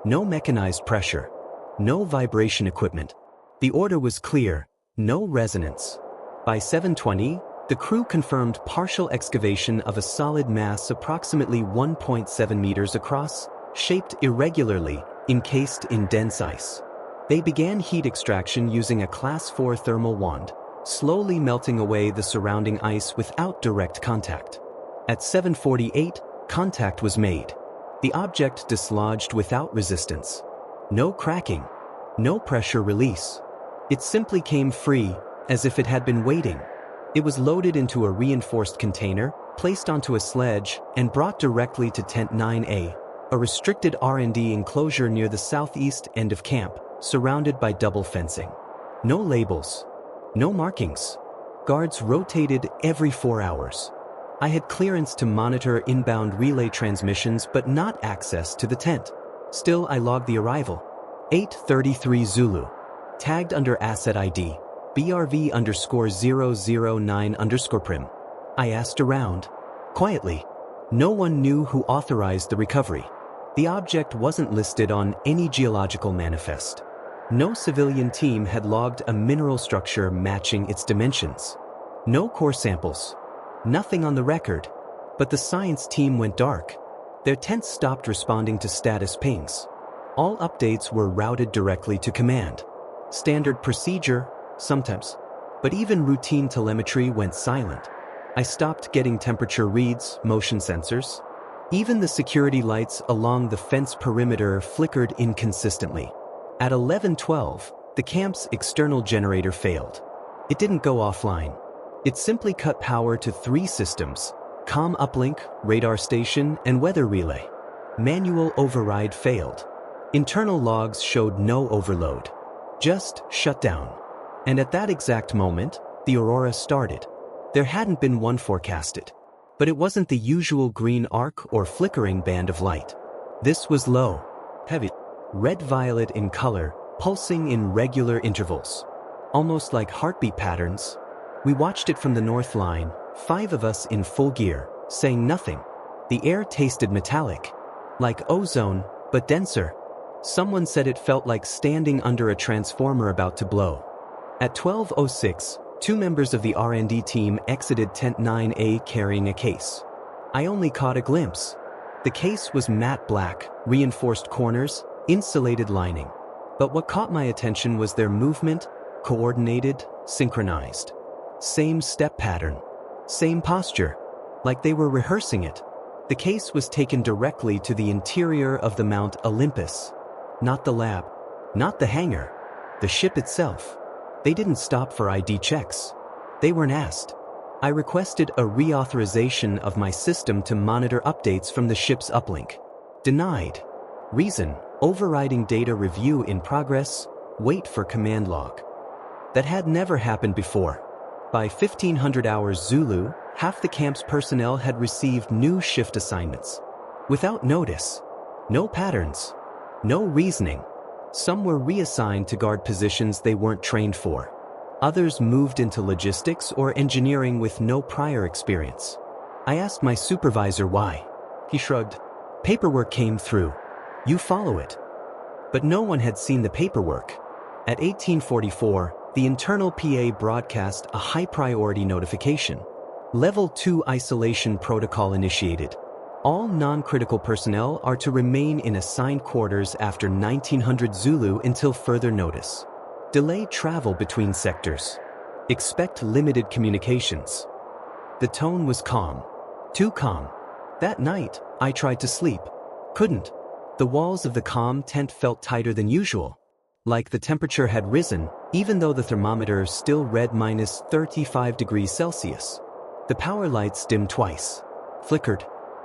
No mechanized pressure. No vibration equipment. The order was clear, no resonance. By 7:20, the crew confirmed partial excavation of a solid mass approximately 1.7 meters across, shaped irregularly, encased in dense ice. They began heat extraction using a Class 4 thermal wand, slowly melting away the surrounding ice without direct contact. At 7:48, contact was made. The object dislodged without resistance. No cracking. No pressure release. It simply came free, as if it had been waiting. It was loaded into a reinforced container, placed onto a sledge, and brought directly to Tent 9A, a restricted R&D enclosure near the southeast end of camp, surrounded by double fencing. No labels. No markings. Guards rotated every 4 hours. I had clearance to monitor inbound relay transmissions but not access to the tent. Still, I logged the arrival. 8:33 Zulu. Tagged under asset ID, BRV_009_prim. I asked around. Quietly. No one knew who authorized the recovery. The object wasn't listed on any geological manifest. No civilian team had logged a mineral structure matching its dimensions. No core samples. Nothing on the record. But the science team went dark. Their tents stopped responding to status pings. All updates were routed directly to command. Standard procedure, sometimes. But even routine telemetry went silent. I stopped getting temperature reads, motion sensors. Even the security lights along the fence perimeter flickered inconsistently. At 11:12, the camp's external generator failed. It didn't go offline. It simply cut power to 3 systems: comm uplink, radar station, and weather relay. Manual override failed. Internal logs showed no overload. Just shut down. And at that exact moment, the aurora started. There hadn't been one forecasted. But it wasn't the usual green arc or flickering band of light. This was low, heavy, red-violet in color, pulsing in regular intervals. Almost like heartbeat patterns. We watched it from the north line, 5 of us in full gear, saying nothing. The air tasted metallic. Like ozone, but denser. Someone said it felt like standing under a transformer about to blow. At 12:06, 2 members of the R&D team exited Tent 9A carrying a case. I only caught a glimpse. The case was matte black, reinforced corners, insulated lining. But what caught my attention was their movement, coordinated, synchronized. Same step pattern. Same posture. Like they were rehearsing it. The case was taken directly to the interior of the Mount Olympus. Not the lab. Not the hangar. The ship itself. They didn't stop for ID checks. They weren't asked. I requested a reauthorization of my system to monitor updates from the ship's uplink. Denied. Reason: overriding data review in progress, wait for command log. That had never happened before. By 1500 hours Zulu, half the camp's personnel had received new shift assignments. Without notice. No patterns. No reasoning. Some were reassigned to guard positions they weren't trained for. Others moved into logistics or engineering with no prior experience. I asked my supervisor why. He shrugged. Paperwork came through. You follow it. But no one had seen the paperwork. At 1844, the internal PA broadcast a high-priority notification. Level 2 isolation protocol initiated. All non-critical personnel are to remain in assigned quarters after 1900 Zulu until further notice. Delay travel between sectors. Expect limited communications. The tone was calm. Too calm. That night, I tried to sleep. Couldn't. The walls of the comm tent felt tighter than usual. Like the temperature had risen, even though the thermometer still read minus 35 degrees Celsius. The power lights dimmed twice. Flickered.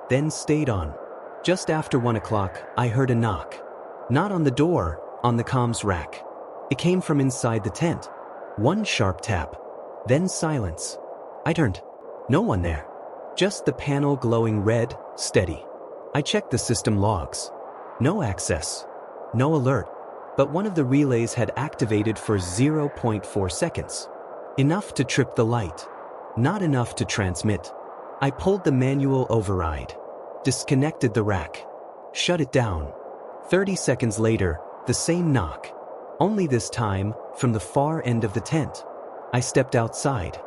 Then stayed on. Just after 1 o'clock, I heard a knock. Not on the door, on the comms rack. It came from inside the tent. One sharp tap. Then silence. I turned. No one there. Just the panel glowing red, steady. I checked the system logs. No access. No alert. But one of the relays had activated for 0.4 seconds. Enough to trip the light. Not enough to transmit. I pulled the manual override. Disconnected the rack. Shut it down. 30 seconds later, the same knock. Only this time, from the far end of the tent. I stepped outside.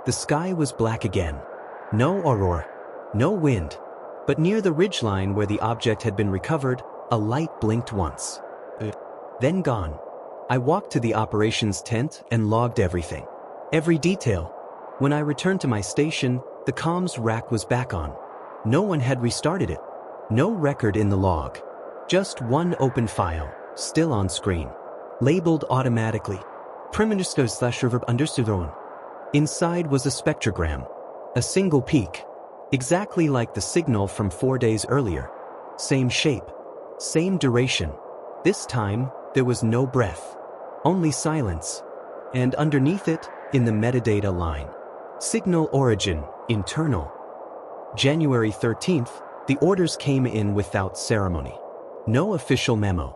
The sky was black again. No aurora. No wind. But near the ridgeline where the object had been recovered, a light blinked once. Then gone. I walked to the operations tent and logged everything. Every detail. When I returned to my station, the comms rack was back on. No one had restarted it. No record in the log. Just one open file, still on screen. Labeled automatically. Primitive/reverb understood. Inside was a spectrogram. A single peak. Exactly like the signal from 4 days earlier. Same shape. Same duration. This time, there was no breath. Only silence. And underneath it, in the metadata line. Signal origin, internal. January 13th, the orders came in without ceremony. No official memo.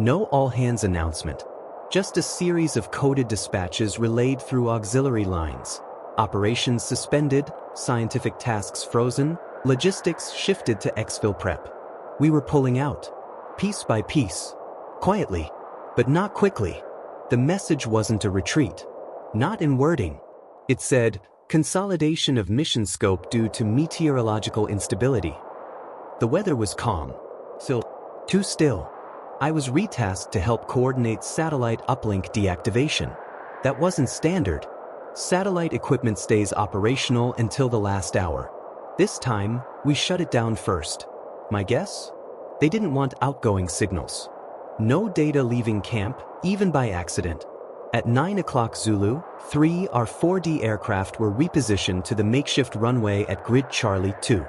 No all-hands announcement. Just a series of coded dispatches relayed through auxiliary lines. Operations suspended, scientific tasks frozen, logistics shifted to exfil prep. We were pulling out. Piece by piece. Quietly. But not quickly. The message wasn't a retreat. Not in wording. It said, consolidation of mission scope due to meteorological instability. The weather was calm. Still. Too still. I was retasked to help coordinate satellite uplink deactivation. That wasn't standard. Satellite equipment stays operational until the last hour. This time, we shut it down first. My guess? They didn't want outgoing signals. No data leaving camp, even by accident. At 9 o'clock Zulu, 3 our 4D aircraft were repositioned to the makeshift runway at Grid Charlie 2.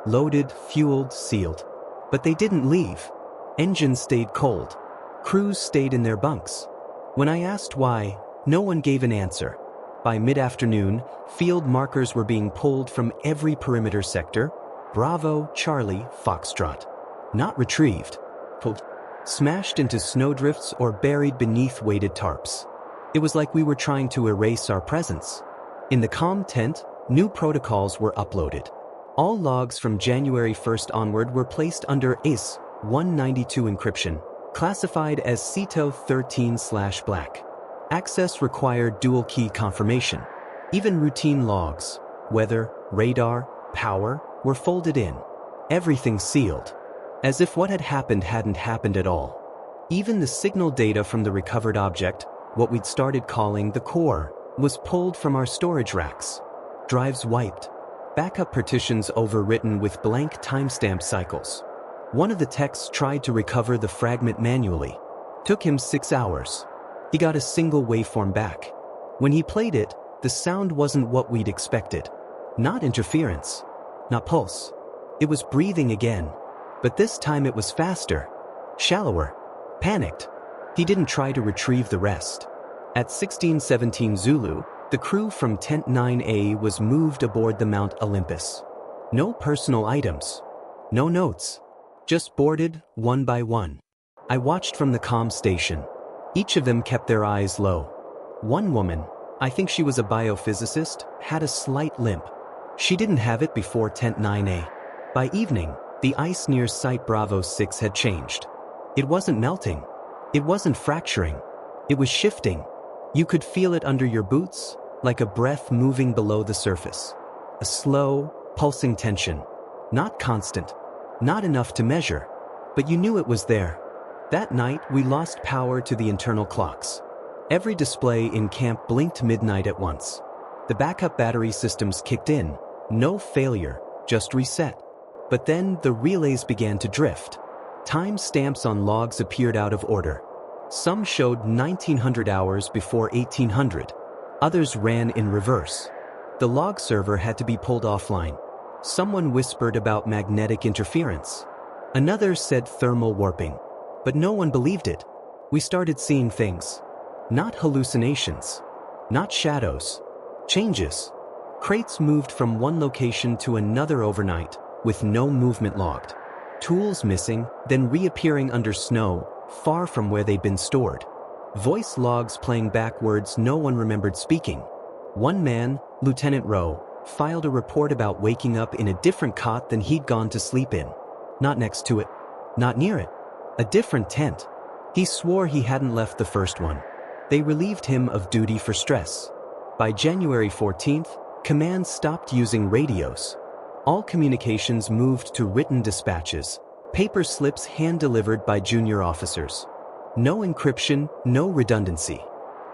Loaded, fueled, sealed. But they didn't leave. Engines stayed cold. Crews stayed in their bunks. When I asked why, no one gave an answer. By mid-afternoon, field markers were being pulled from every perimeter sector. Bravo, Charlie, Foxtrot. Not retrieved. Pulled. Smashed into snowdrifts or buried beneath weighted tarps. It was like we were trying to erase our presence. In the comm tent, new protocols were uploaded. All logs from January 1st onward were placed under ACE 192 encryption, classified as CETO 13/black. Access required dual key confirmation. Even routine logs, weather, radar, power, were folded in. Everything sealed. As if what had happened hadn't happened at all. Even the signal data from the recovered object, what we'd started calling the core, was pulled from our storage racks. Drives wiped. Backup partitions overwritten with blank timestamp cycles. One of the techs tried to recover the fragment manually. Took him 6 hours. He got a single waveform back. When he played it, the sound wasn't what we'd expected. Not interference. Not pulse. It was breathing again. But this time it was faster. Shallower. Panicked. He didn't try to retrieve the rest. At 16:17 Zulu, the crew from Tent 9A was moved aboard the Mount Olympus. No personal items. No notes. Just boarded, one by one. I watched from the comm station. Each of them kept their eyes low. One woman, I think she was a biophysicist, had a slight limp. She didn't have it before Tent 9A. By evening, the ice near Site Bravo 6 had changed. It wasn't melting. It wasn't fracturing. It was shifting. You could feel it under your boots, like a breath moving below the surface. A slow, pulsing tension. Not constant. Not enough to measure. But you knew it was there. That night, we lost power to the internal clocks. Every display in camp blinked midnight at once. The backup battery systems kicked in. No failure, just reset. But then the relays began to drift. Time stamps on logs appeared out of order. Some showed 1900 hours before 1800. Others ran in reverse. The log server had to be pulled offline. Someone whispered about magnetic interference. Another said thermal warping. But no one believed it. We started seeing things. Not hallucinations. Not shadows. Changes. Crates moved from one location to another overnight, with no movement logged. Tools missing, then reappearing under snow, far from where they'd been stored. Voice logs playing back words no one remembered speaking. One man, Lieutenant Rowe, filed a report about waking up in a different cot than he'd gone to sleep in. Not next to it. Not near it. A different tent. He swore he hadn't left the first one. They relieved him of duty for stress. By January 14th, command stopped using radios. All communications moved to written dispatches, paper slips hand-delivered by junior officers. No encryption, no redundancy.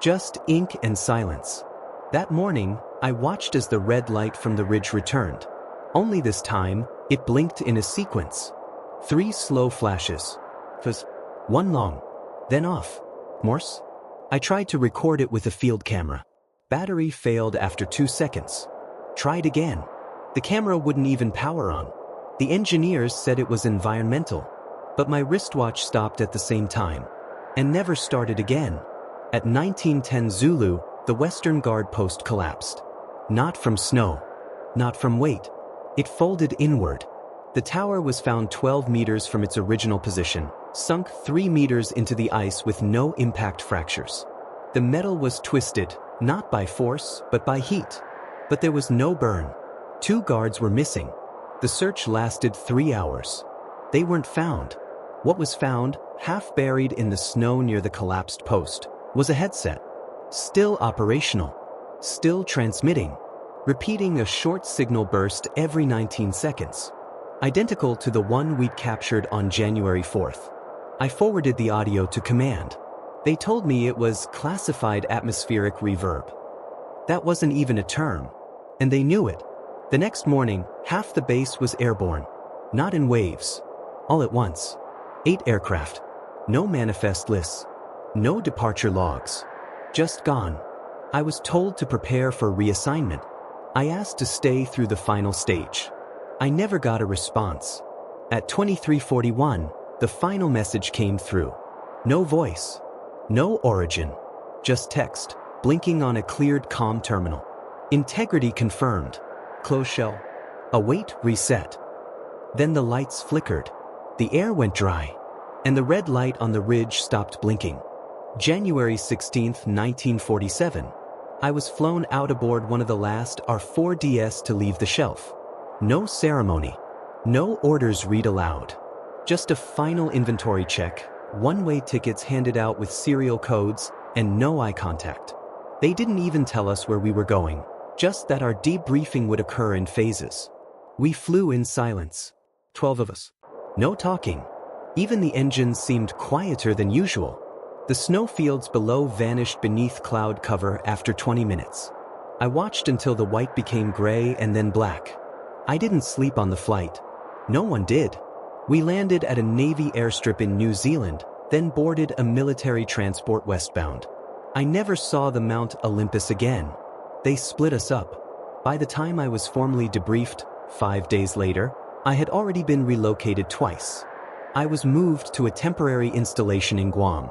Just ink and silence. That morning, I watched as the red light from the ridge returned. Only this time, it blinked in a sequence. 3 slow flashes. One long. Then off. Morse? I tried to record it with a field camera. Battery failed after 2 seconds. Tried again. The camera wouldn't even power on. The engineers said it was environmental. But my wristwatch stopped at the same time. And never started again. At 1910 Zulu, the Western Guard post collapsed. Not from snow. Not from weight. It folded inward. The tower was found 12 meters from its original position, sunk 3 meters into the ice with no impact fractures. The metal was twisted, not by force, but by heat. But there was no burn. 2 guards were missing. The search lasted 3 hours. They weren't found. What was found, half buried in the snow near the collapsed post, was a headset. Still operational. Still transmitting. Repeating a short signal burst every 19 seconds. Identical to the one we'd captured on January 4th. I forwarded the audio to command. They told me it was classified atmospheric reverb. That wasn't even a term. And they knew it. The next morning, half the base was airborne. Not in waves. All at once. 8 aircraft. No manifest lists. No departure logs. Just gone. I was told to prepare for reassignment. I asked to stay through the final stage. I never got a response. At 23:41, the final message came through. No voice. No origin. Just text, blinking on a cleared comm terminal. Integrity confirmed. Close shell. Await reset. Then the lights flickered. The air went dry. And the red light on the ridge stopped blinking. January 16th, 1947. I was flown out aboard one of the last R4DS to leave the shelf. No ceremony. No orders read aloud. Just a final inventory check, one-way tickets handed out with serial codes, and no eye contact. They didn't even tell us where we were going, just that our debriefing would occur in phases. We flew in silence. 12 of us. No talking. Even the engines seemed quieter than usual. The snowfields below vanished beneath cloud cover after 20 minutes. I watched until the white became gray and then black. I didn't sleep on the flight. No one did. We landed at a Navy airstrip in New Zealand, then boarded a military transport westbound. I never saw the Mount Olympus again. They split us up. By the time I was formally debriefed, 5 days later, I had already been relocated twice. I was moved to a temporary installation in Guam.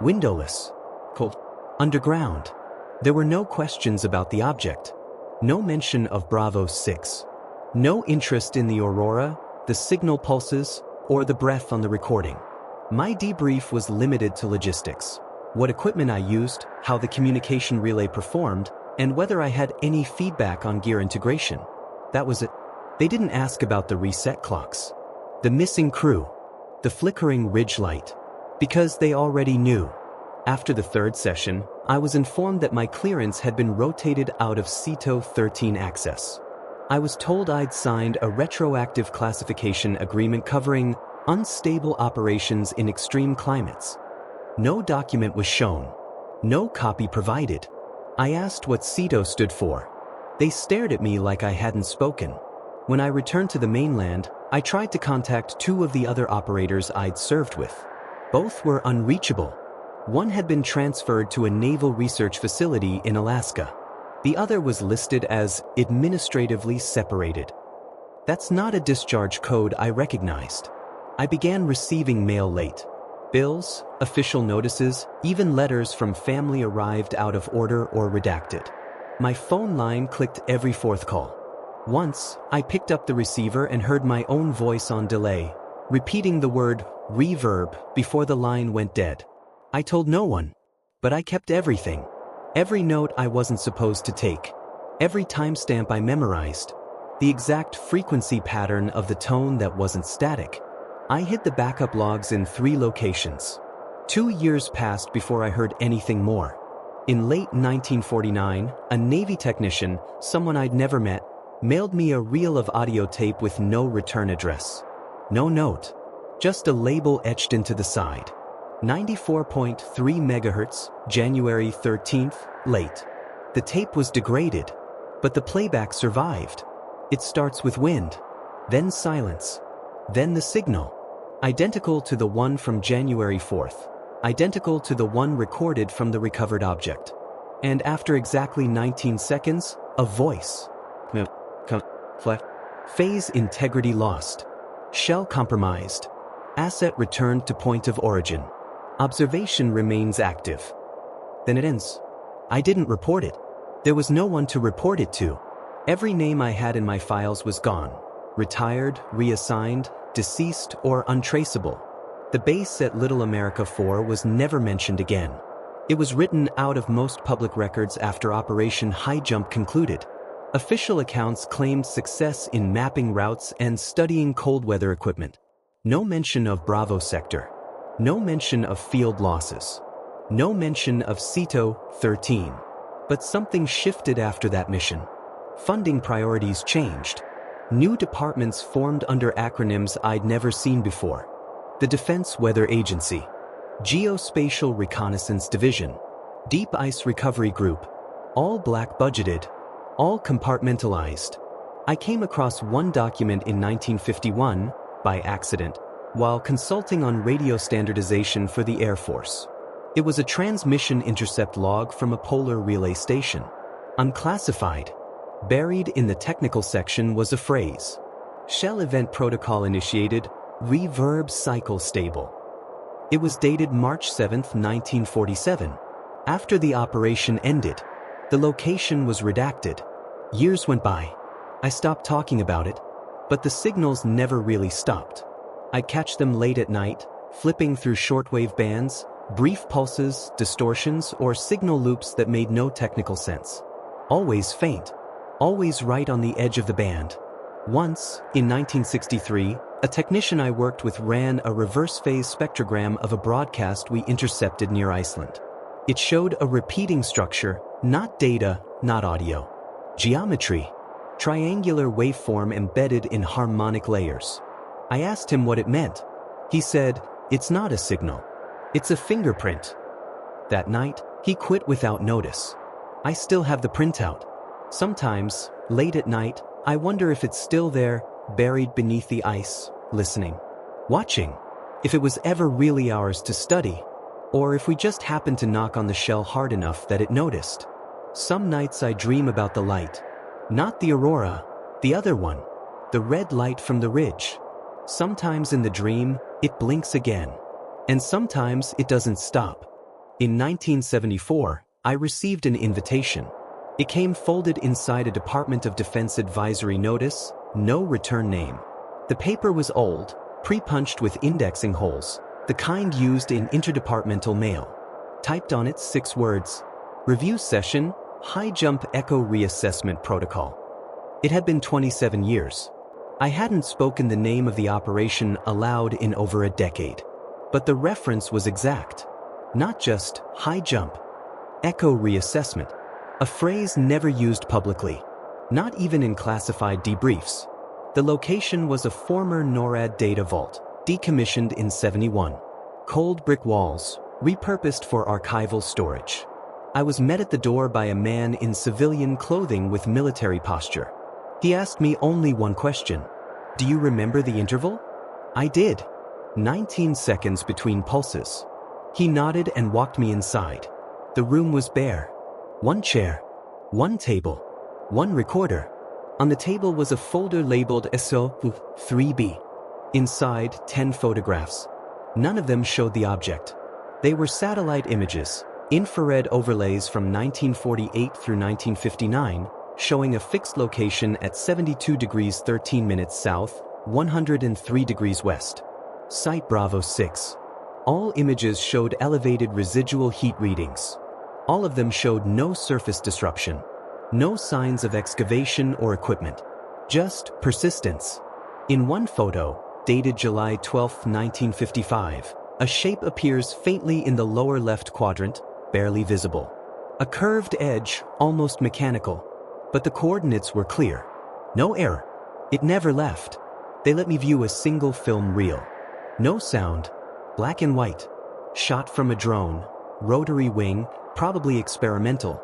Windowless. Cold. Underground. There were no questions about the object. No mention of Bravo 6. No interest in the aurora, the signal pulses, or the breath on the recording. My debrief was limited to logistics. What equipment I used, how the communication relay performed, and whether I had any feedback on gear integration. That was it. They didn't ask about the reset clocks, the missing crew, the flickering ridge light, because they already knew. After the 3rd session, I was informed that my clearance had been rotated out of CETO 13 access. I was told I'd signed a retroactive classification agreement covering unstable operations in extreme climates. No document was shown. No copy provided. I asked what CETO stood for. They stared at me like I hadn't spoken. When I returned to the mainland, I tried to contact two of the other operators I'd served with. Both were unreachable. One had been transferred to a naval research facility in Alaska. The other was listed as administratively separated. That's not a discharge code I recognized. I began receiving mail late. Bills, official notices, even letters from family arrived out of order or redacted. My phone line clicked every fourth call. Once, I picked up the receiver and heard my own voice on delay, repeating the word reverb before the line went dead. I told no one, but I kept everything. Every note I wasn't supposed to take. Every timestamp I memorized. The exact frequency pattern of the tone that wasn't static. I hid the backup logs in 3 locations. 2 years passed before I heard anything more. In late 1949, a Navy technician, someone I'd never met, mailed me a reel of audio tape with no return address. No note. Just a label etched into the side. 94.3 megahertz, January 13th, late. The tape was degraded, but the playback survived. It starts with wind, then silence, then the signal. Identical to the one from January 4th. Identical to the one recorded from the recovered object. And after exactly 19 seconds, a voice. Phase integrity lost. Shell compromised. Asset returned to point of origin. Observation remains active. Then it ends. I didn't report it. There was no one to report it to. Every name I had in my files was gone. Retired, reassigned, deceased, or untraceable. The base at Little America 4 was never mentioned again. It was written out of most public records after Operation Highjump concluded. Official accounts claimed success in mapping routes and studying cold weather equipment. No mention of Bravo sector. No mention of field losses. No mention of CETO 13. But something shifted after that mission. Funding priorities changed. New departments formed under acronyms I'd never seen before. The Defense Weather Agency, Geospatial Reconnaissance Division, Deep Ice Recovery Group, all black budgeted, all compartmentalized. I came across one document in 1951, by accident, while consulting on radio standardization for the Air Force. It was a transmission intercept log from a polar relay station. Unclassified. Buried in the technical section was a phrase. Shell Event Protocol initiated, reverb cycle stable. It was dated March 7, 1947. After the operation ended, the location was redacted. Years went by. I stopped talking about it, but the signals never really stopped. I'd catch them late at night, flipping through shortwave bands, brief pulses, distortions, or signal loops that made no technical sense. Always faint. Always right on the edge of the band. Once, in 1963, a technician I worked with ran a reverse phase spectrogram of a broadcast we intercepted near Iceland. It showed a repeating structure, not data, not audio. Geometry. Triangular waveform embedded in harmonic layers. I asked him what it meant. He said, "It's not a signal. It's a fingerprint." That night, he quit without notice. I still have the printout. Sometimes, late at night, I wonder if it's still there, buried beneath the ice, listening. Watching. If it was ever really ours to study. Or if we just happened to knock on the shell hard enough that it noticed. Some nights I dream about the light. Not the aurora, the other one. The red light from the ridge. Sometimes in the dream, it blinks again. And sometimes it doesn't stop. In 1974, I received an invitation. It came folded inside a Department of Defense advisory notice, no return name. The paper was old, pre-punched with indexing holes, the kind used in interdepartmental mail. Typed on it 6 words. Review Session, Highjump Echo Reassessment Protocol. It had been 27 years. I hadn't spoken the name of the operation aloud in over a decade. But the reference was exact. Not just high jump. Echo reassessment. A phrase never used publicly. Not even in classified debriefs. The location was a former NORAD data vault, decommissioned in '71. Cold brick walls, repurposed for archival storage. I was met at the door by a man in civilian clothing with military posture. He asked me only one question. "Do you remember the interval?" I did. 19 seconds between pulses. He nodded and walked me inside. The room was bare. One chair, one table, one recorder. On the table was a folder labeled SO3B. Inside, 10 photographs. None of them showed the object. They were satellite images, infrared overlays from 1948 through 1959, showing a fixed location at 72 degrees 13 minutes south, 103 degrees west. Site Bravo 6. All images showed elevated residual heat readings. All of them showed no surface disruption. No signs of excavation or equipment. Just persistence. In one photo, dated July 12, 1955, a shape appears faintly in the lower left quadrant, barely visible. A curved edge, almost mechanical. But the coordinates were clear. No error. It never left. They let me view a single film reel. No sound. Black and white. Shot from a drone. Rotary wing, probably experimental.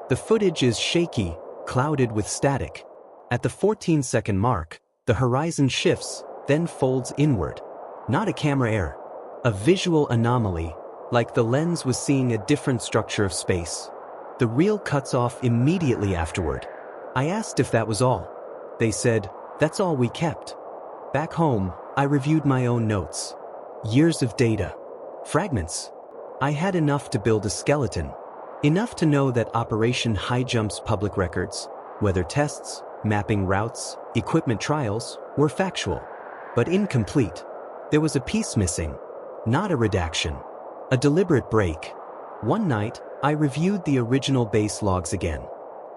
The footage is shaky, clouded with static. At the 14-second mark, the horizon shifts, then folds inward. Not a camera error. A visual anomaly, like the lens was seeing a different structure of space. The reel cuts off immediately afterward. I asked if that was all. They said, "That's all we kept." Back home, I reviewed my own notes. Years of data. Fragments. I had enough to build a skeleton. Enough to know that Operation Highjump's public records, weather tests, mapping routes, equipment trials, were factual. But incomplete. There was a piece missing. Not a redaction. A deliberate break. One night, I reviewed the original base logs again.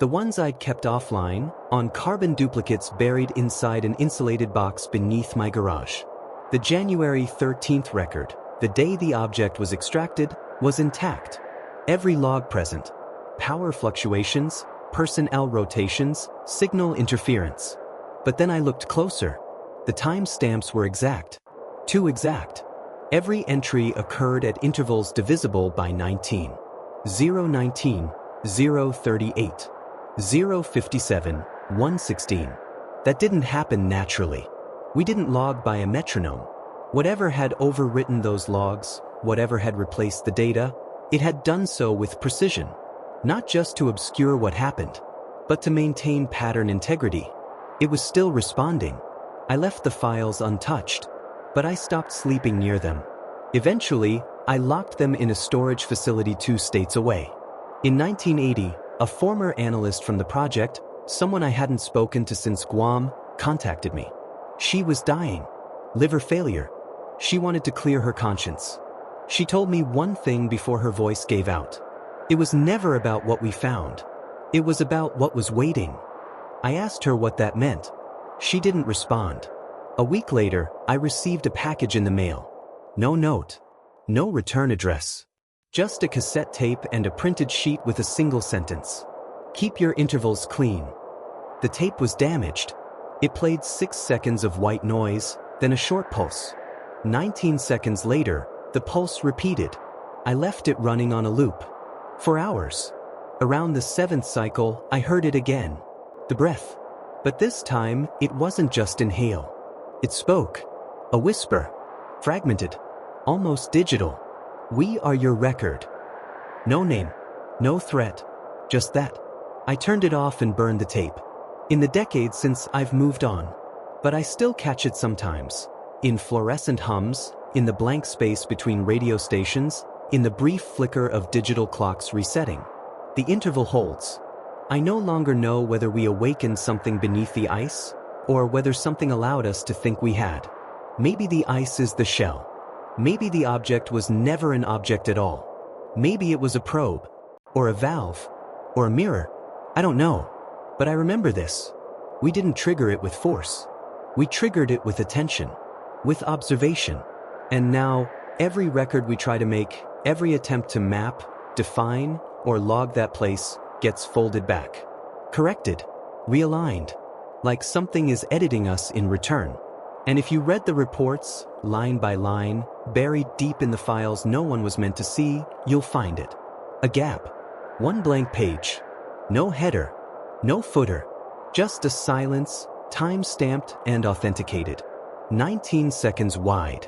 The ones I'd kept offline, on carbon duplicates buried inside an insulated box beneath my garage. The January 13th record, the day the object was extracted, was intact. Every log present. Power fluctuations, personnel rotations, signal interference. But then I looked closer. The timestamps were exact. Too exact. Every entry occurred at intervals divisible by 19. 019, 038. 057, 116. That didn't happen naturally. We didn't log by a metronome. Whatever had overwritten those logs, whatever had replaced the data, it had done so with precision. Not just to obscure what happened, but to maintain pattern integrity. It was still responding. I left the files untouched, but I stopped sleeping near them. Eventually, I locked them in a storage facility 2 states away. In 1980, a former analyst from the project, someone I hadn't spoken to since Guam, contacted me. She was dying. Liver failure. She wanted to clear her conscience. She told me one thing before her voice gave out. It was never about what we found. It was about what was waiting. I asked her what that meant. She didn't respond. A week later, I received a package in the mail. No note. No return address. Just a cassette tape and a printed sheet with a single sentence. Keep your intervals clean. The tape was damaged. It played 6 seconds of white noise, then a short pulse. 19 seconds later, the pulse repeated. I left it running on a loop. For hours. Around the 7th cycle, I heard it again. The breath. But this time, it wasn't just inhale. It spoke. A whisper. Fragmented. Almost digital. "We are your record." No name. No threat. Just that. I turned it off and burned the tape. In the decades since, I've moved on. But I still catch it sometimes. In fluorescent hums, in the blank space between radio stations, in the brief flicker of digital clocks resetting. The interval holds. I no longer know whether we awakened something beneath the ice, or whether something allowed us to think we had. Maybe the ice is the shell. Maybe the object was never an object at all. Maybe it was a probe, or a valve, or a mirror. I don't know. But I remember this. We didn't trigger it with force. We triggered it with attention, with observation. And now, every record we try to make, every attempt to map, define, or log that place, gets folded back. Corrected. realigned, like something is editing us in return. And if you read the reports, line by line, buried deep in the files no one was meant to see, you'll find it. A gap. One blank page. No header. No footer. Just a silence, time-stamped and authenticated. 19 seconds wide.